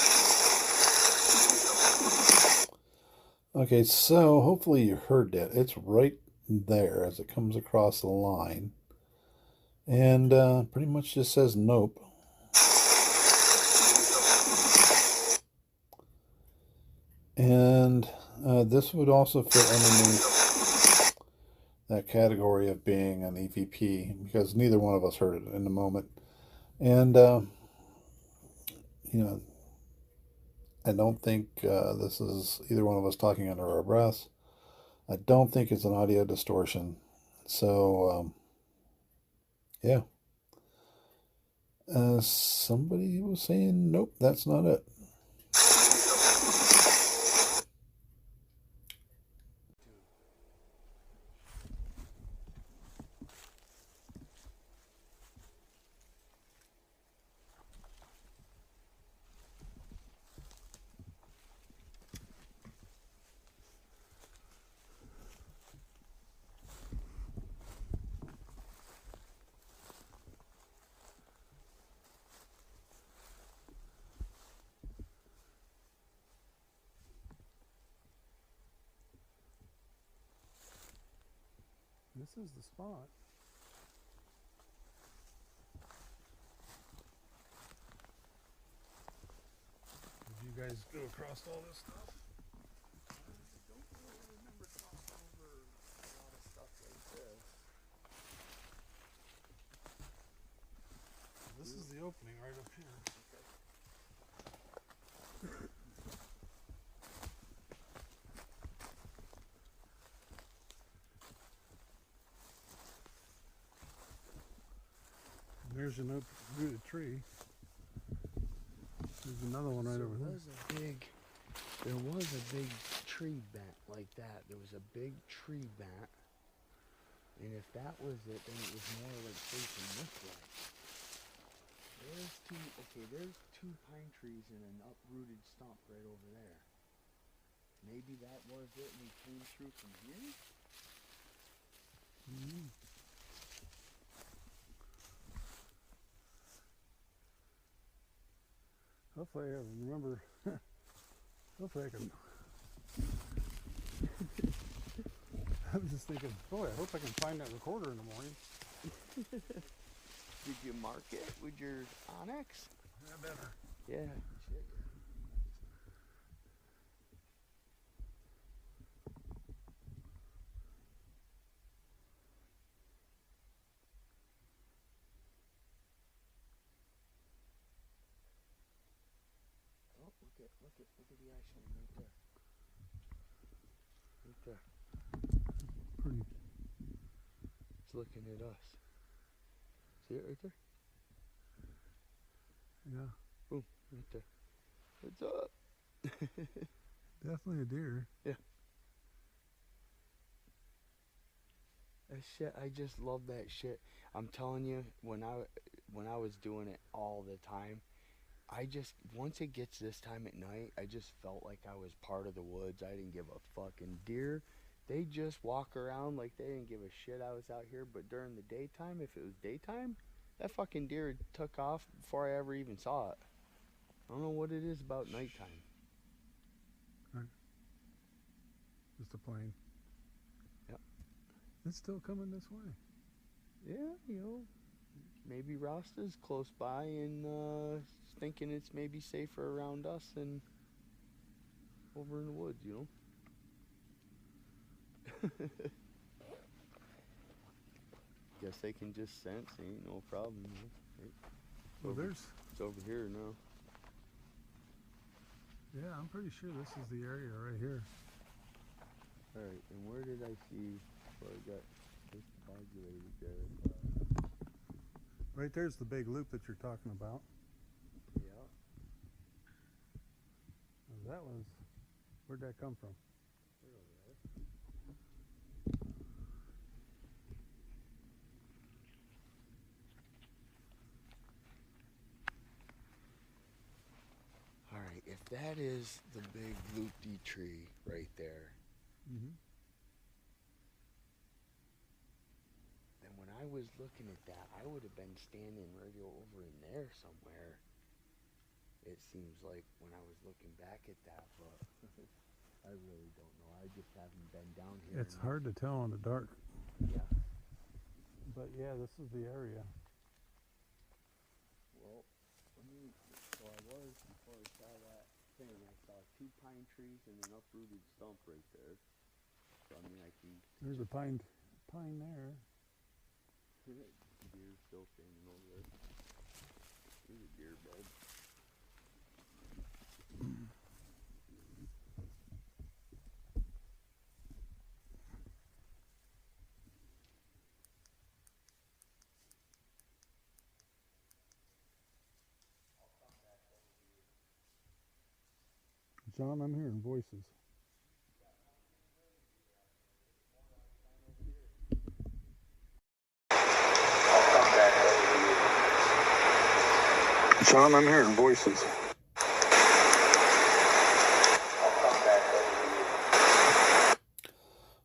Okay, so hopefully you heard that. It's right there as it comes across the line. And pretty much just says nope. And this would also fit underneath that category of being an EVP because neither one of us heard it in the moment. And, I don't think this is either one of us talking under our breaths. I don't think it's an audio distortion. So, yeah. Somebody was saying, nope, that's not it. This is the spot. Did you guys go across all this stuff? I don't really remember talking over a lot of stuff like this. There's an uprooted tree. There's another one right over there. There was a big tree bent like that. There was a big tree bent. And if that was it, then it was more like facing this way. There's two pine trees and an uprooted stump right over there. Maybe that was it and we came through from here? Mm. Hopefully I remember. Hopefully I can. I was just thinking, boy, I hope I can find that recorder in the morning. Did you mark it with your Onyx? Yeah, better. Yeah. Shit. Oh, look at the ice one right there. Right there. Pretty. It's looking at us. See it right there? Yeah, Boom, right there. What's up? definitely a deer. That shit, I just love that shit. I'm telling you, when I was doing it all the time, once it gets this time at night, I just felt like I was part of the woods. I didn't give a fucking deer. They just walk around like they didn't give a shit I was out here. But during the daytime, if it was daytime, that fucking deer took off before I ever even saw it. I don't know what it is about nighttime. Just a plane. Yep. It's still coming this way. Yeah, maybe Rasta's close by and thinking it's maybe safer around us than over in the woods, Guess they can just sense, ain't no problem. Well, It's over here now. yeah, I'm pretty sure this is the area right here. Alright, and where did I see, I got this bogulated there? Right there's the big loop that you're talking about. Yeah. Where'd that come from? Alright, if that is the big loopy tree right there, Mm-hmm. then when I was looking at that, I would have been standing right over in there somewhere. It seems like when I was looking back at that, but I really don't know. I just haven't been down here. It's hard to tell in the dark. Yeah. But yeah, this is the area. Well, so I was, before I saw that thing, I saw 2 pine trees and an uprooted stump right there. So I mean, I can. There's a pine there. Deer still standing over there. There's a deer bed. John, I'm hearing voices. John, I'm hearing voices.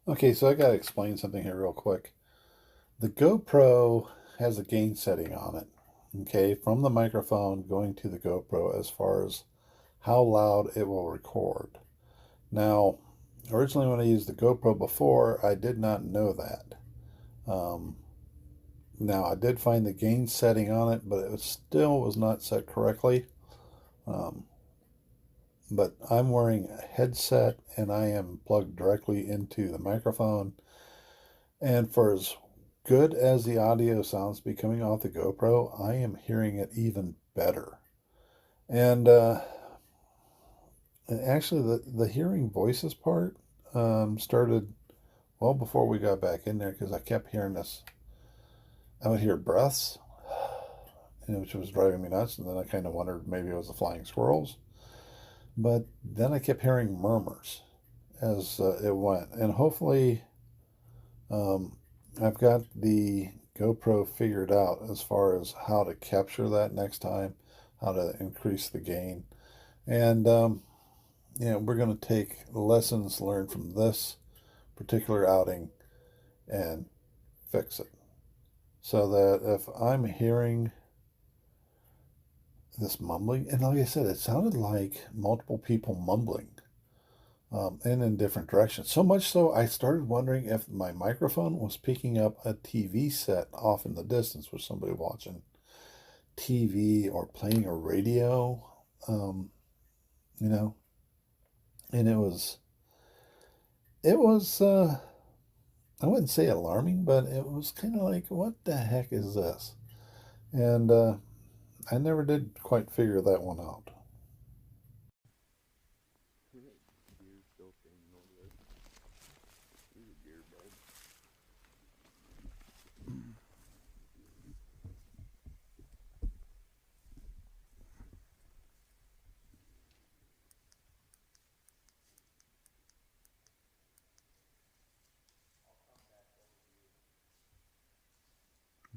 Okay, so I got to explain something here real quick. The GoPro has a gain setting on it, okay, from the microphone going to the GoPro as far as how loud it will record. Now, originally when I used the GoPro before, I did not know that. Now, I did find the gain setting on it, but it still was not set correctly. But I'm wearing a headset and I am plugged directly into the microphone. And for as good as the audio sounds to be coming off the GoPro, I am hearing it even better. And actually, the hearing voices part started well before we got back in there, because I kept hearing this. I would hear breaths, which was driving me nuts. And then I kind of wondered maybe it was the flying squirrels. But then I kept hearing murmurs as it went. And hopefully, I've got the GoPro figured out as far as how to capture that next time, how to increase the gain. And, we're going to take lessons learned from this particular outing and fix it. So that if I'm hearing this mumbling, and like I said, it sounded like multiple people mumbling, and in different directions. So much so, I started wondering if my microphone was picking up a TV set off in the distance with somebody watching TV or playing a radio, you know, and it was, I wouldn't say alarming, but it was kind of like, what the heck is this? And I never did quite figure that one out.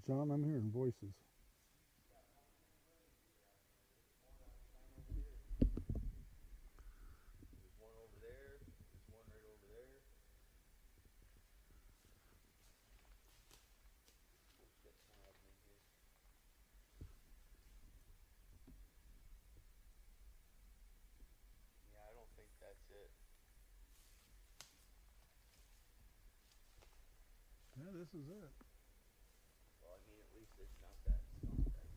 John, I'm hearing voices. Yeah, I don't think that's it. Yeah, this is it. Well, I mean, at least it's not that stuff.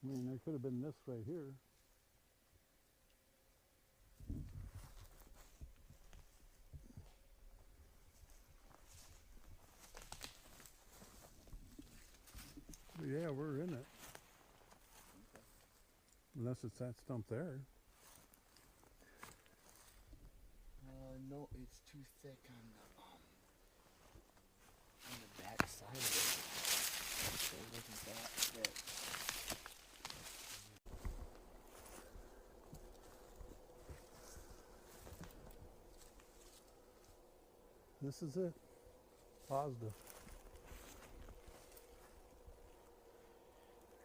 I mean, there could have been this right here. But yeah, we're in it. Unless it's that stump there. No, it's too thick on the back side of it. So it wasn't that thick. This is it. Positive.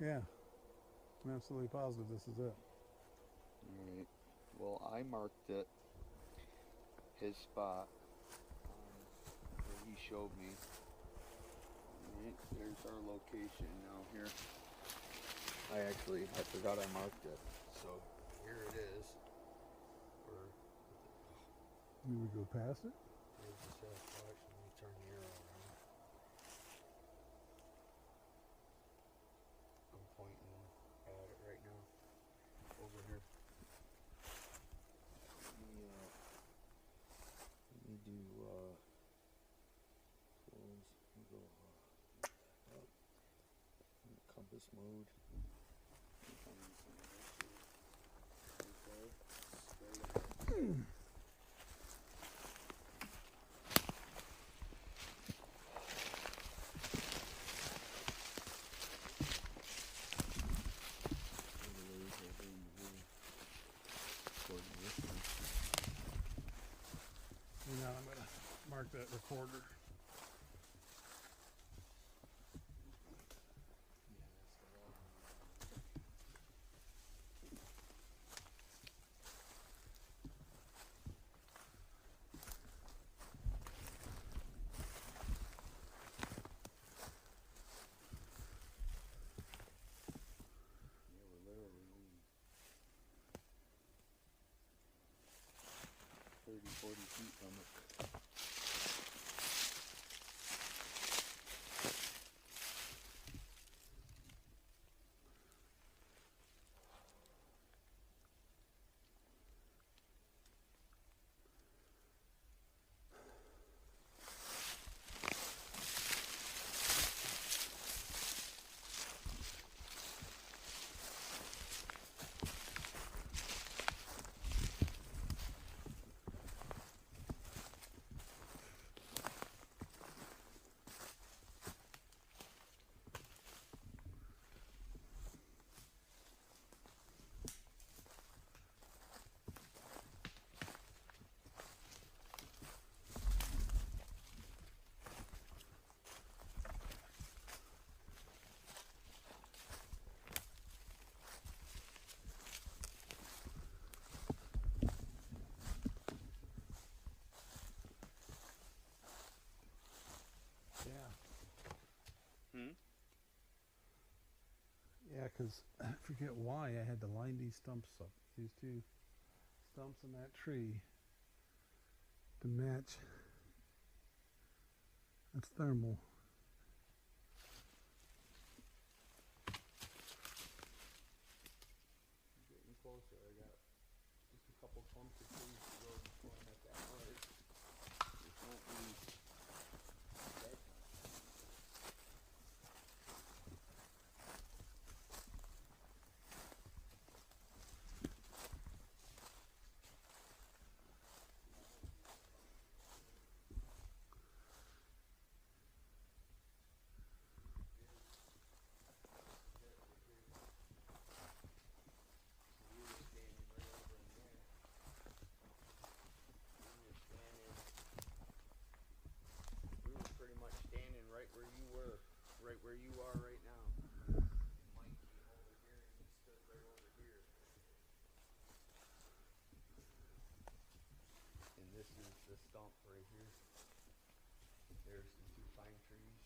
Yeah. I'm absolutely positive this is it. Alright. Well, I marked it. His spot. Where he showed me. Alright, there's our location now here. I forgot I marked it. So here it is. You would go past it? Here's the satisfaction. Let me turn the arrow around. I'm pointing at it right now. Over here. Let me do close. Let me go up. Compass mode. And now I'm going to mark that recorder. Yeah, we're literally 30, 40 feet from it. Yeah, because I forget why I had to line these stumps up. These two stumps in that tree to match. That's thermal. Getting closer. I got just a couple clumps of trees to go before I'm at that mark. This won't be dead. We were standing right over in there. We were pretty much standing right where you were, right where you are right now. Mike came over here and he stood right over here. And this is the stump right here. There's the two pine trees.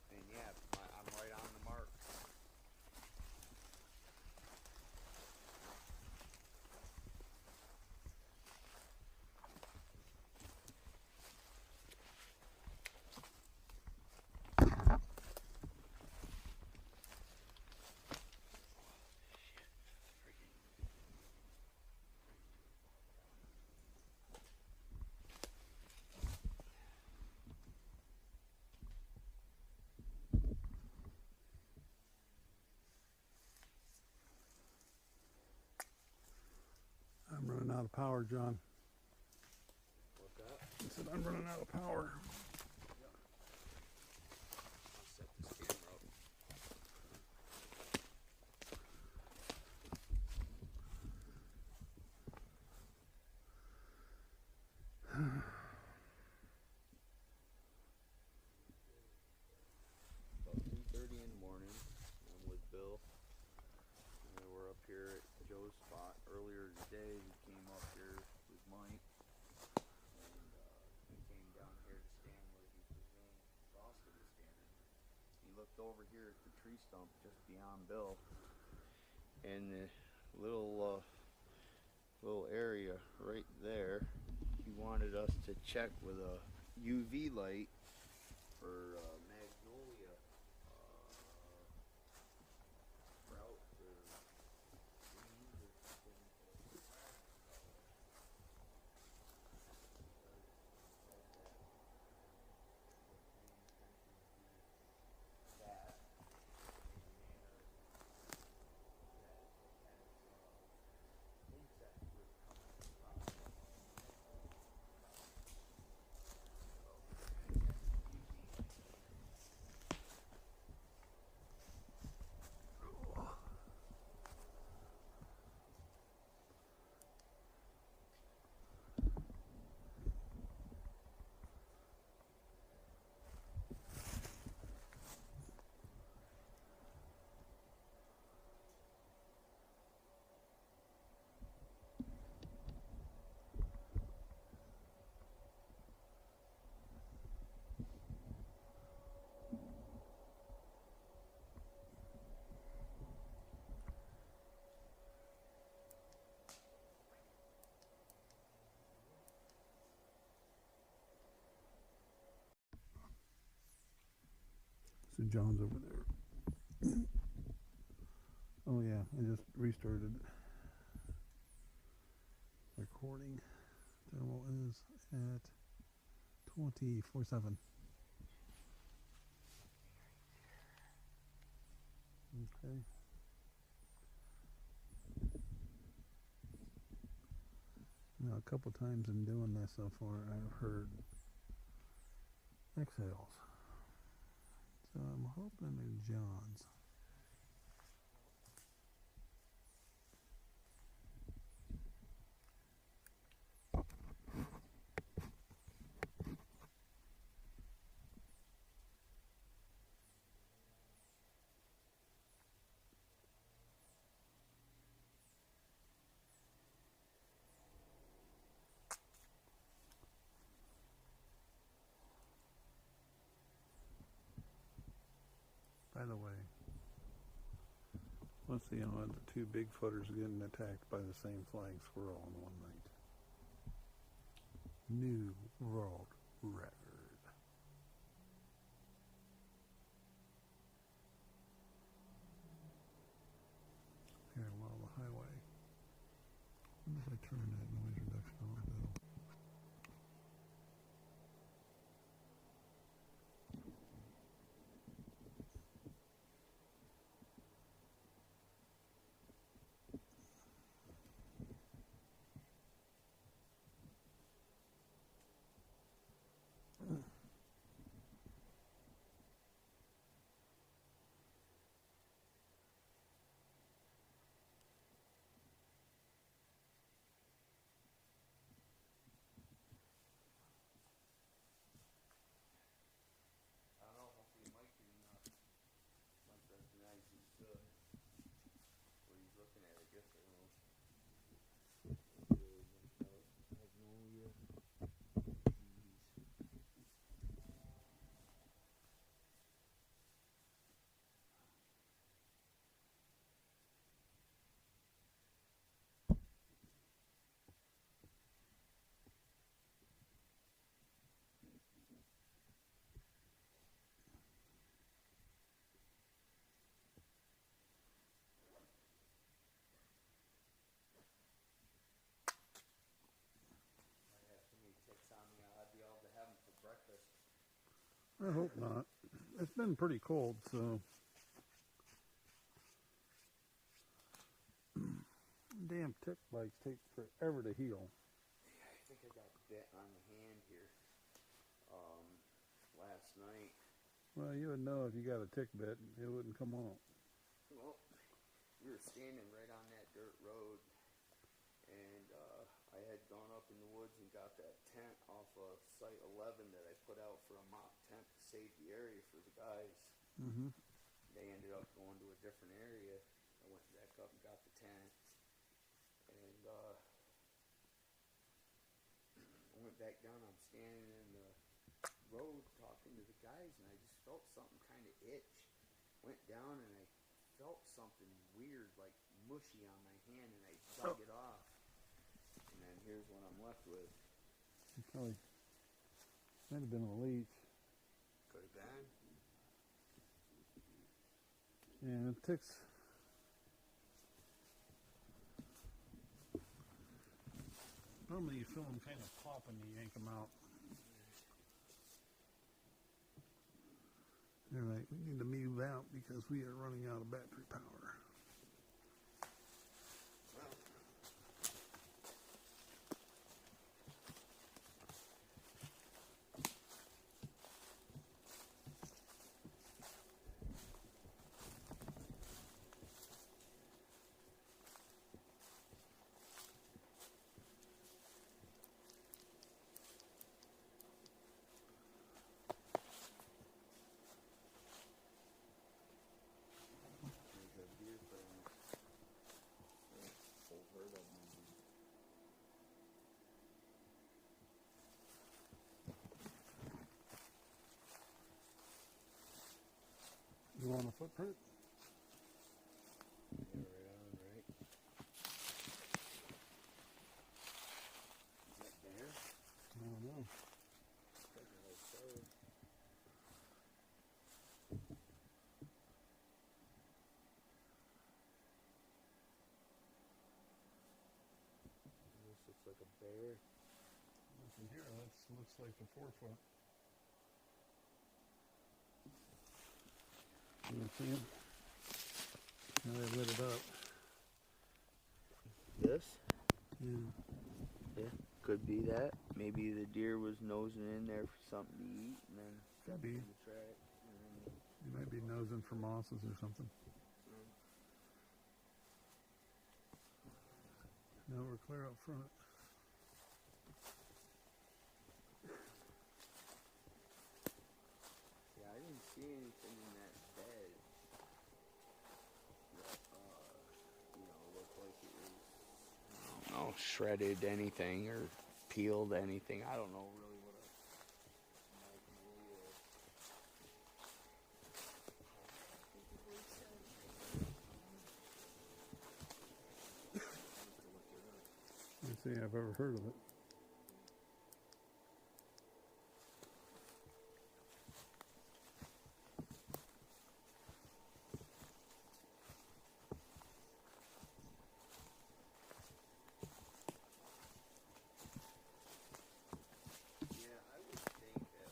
And yeah, I'm right on the mark. I'm running out of power, John. What's that? I said I'm running out of power. I'll set this camera up. About 2:30 in the morning. I'm with Bill. And we're up here at Joe's spot. Earlier today, we came up here with Mike. And he came down here to stand where he presumed Foster was standing. He looked over here at the tree stump just beyond Bill. And the little area right there, he wanted us to check with a UV light for magnolia sprouts or leaves or something. So John's over there. Oh yeah, I just restarted recording. Thermal is at 24/7. Okay. Now a couple times in doing this so far, I've heard exhales. So I'm hoping to John's. By the way, let's see how the two Bigfooters getting attacked by the same flying squirrel in one night. New world record. Here, well, the highway. When did I turn that noise reduction on, Bill? I don't know, hopefully Mike can Mike recognizes what he's looking at, I guess. I don't know. Magnolia. Jeez. I have so many ticks on me, I'd be able to have them for breakfast. I hope not. It's been pretty cold, so. Damn tick bites take forever to heal. I think I got bit on the hand here last night. Well, you would know if you got a tick bit, it wouldn't come out. Well, we were standing right on that dirt road, and I had gone up in the woods and got that tent off of Site 11 that I put out for a mock tent to save the area for the guys. Mm-hmm. They ended up going to a different area. I went back up and got the tent, and I went back down. I'm standing in the road talking to the guys, and I just felt something kind of itch. Went down and I felt something weird, like mushy on my hand, and I dug it off. And then here's what I'm left with. It probably might have been a leech. Could have been. Yeah, ticks. Normally you feel them kind of pop when you yank them out. Alright, we need to move out because we are running out of battery power. There's a deer friend. Whole herd of them. You want a footprint? Yeah, right on, right? Is that bear? I don't know. Doesn't like so. This looks like a bear. From here, that looks like the 4 foot. You see him? Now they lit it up. This? Yeah. Yeah, could be that. Maybe the deer was nosing in there for something to eat and then Could be. in the track. And then You might be nosing using for mosses or something. Now we're clear up front. Yeah, I didn't see anything in that bed that, looked like it was, I don't know, shredded anything or peeled anything. I don't know really what I don't think I've ever heard of it. Yeah, I would think that,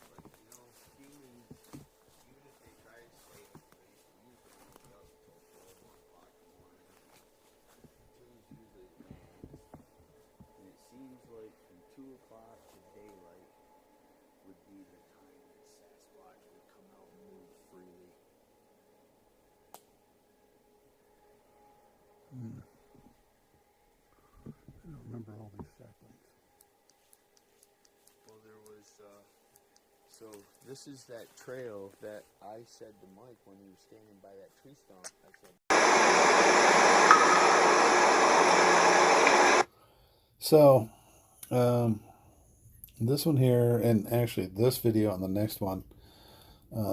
humans, even if they try to stay in place, usually won't be up until 12, 1 o'clock in the morning. Humans usually advance. And it seems like from 2 o'clock to daylight would be the time that Sasquatch would come out and move freely. I don't remember all these saplings. Well, there was, so this is that trail that I said to Mike when he was standing by that tree stump. I said, So, this one here, and actually this video and the next one,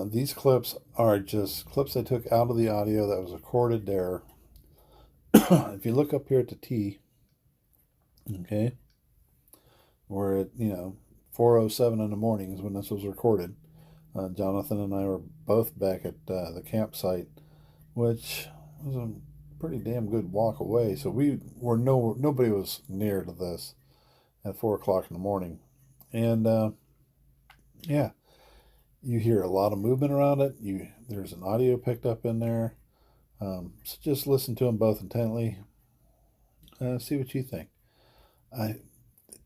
these clips are just clips I took out of the audio that was recorded there. If you look up here at the T, okay, we're at, 4:07 in the morning is when this was recorded. Jonathan and I were both back at the campsite, which was a pretty damn good walk away. So nobody was near to this at 4 o'clock in the morning. And yeah, you hear a lot of movement around it. There's an audio picked up in there. So just listen to them both intently. See what you think.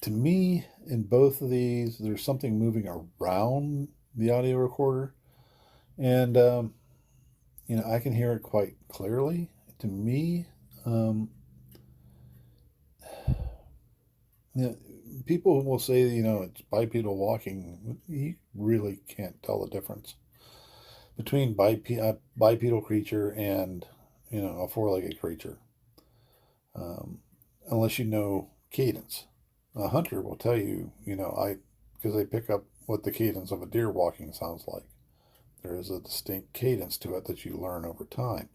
To me, in both of these, there's something moving around the audio recorder, and I can hear it quite clearly. To me, people will say it's bipedal walking. You really can't tell the difference between bipedal creature and a four-legged creature, unless you know cadence. A hunter will tell you, because they pick up what the cadence of a deer walking sounds like. There is a distinct cadence to it that you learn over time.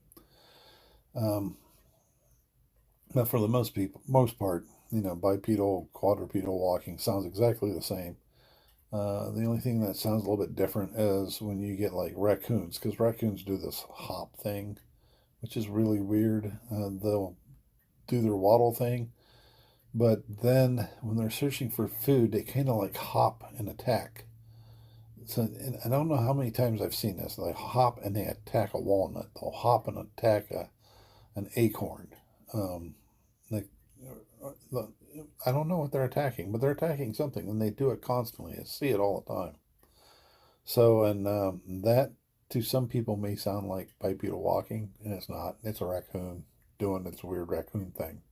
But for the most part, bipedal, quadrupedal walking sounds exactly the same. The only thing that sounds a little bit different is when you get like raccoons, because raccoons do this hop thing, which is really weird. They'll do their waddle thing, but then when they're searching for food, they kind of like hop and attack. So, and I don't know how many times I've seen this. They hop and they attack a walnut. They'll hop and attack an acorn. I don't know what they're attacking, but they're attacking something, and they do it constantly. I see it all the time. So, and that to some people may sound like bipedal walking, and it's not. It's a raccoon doing its weird raccoon thing.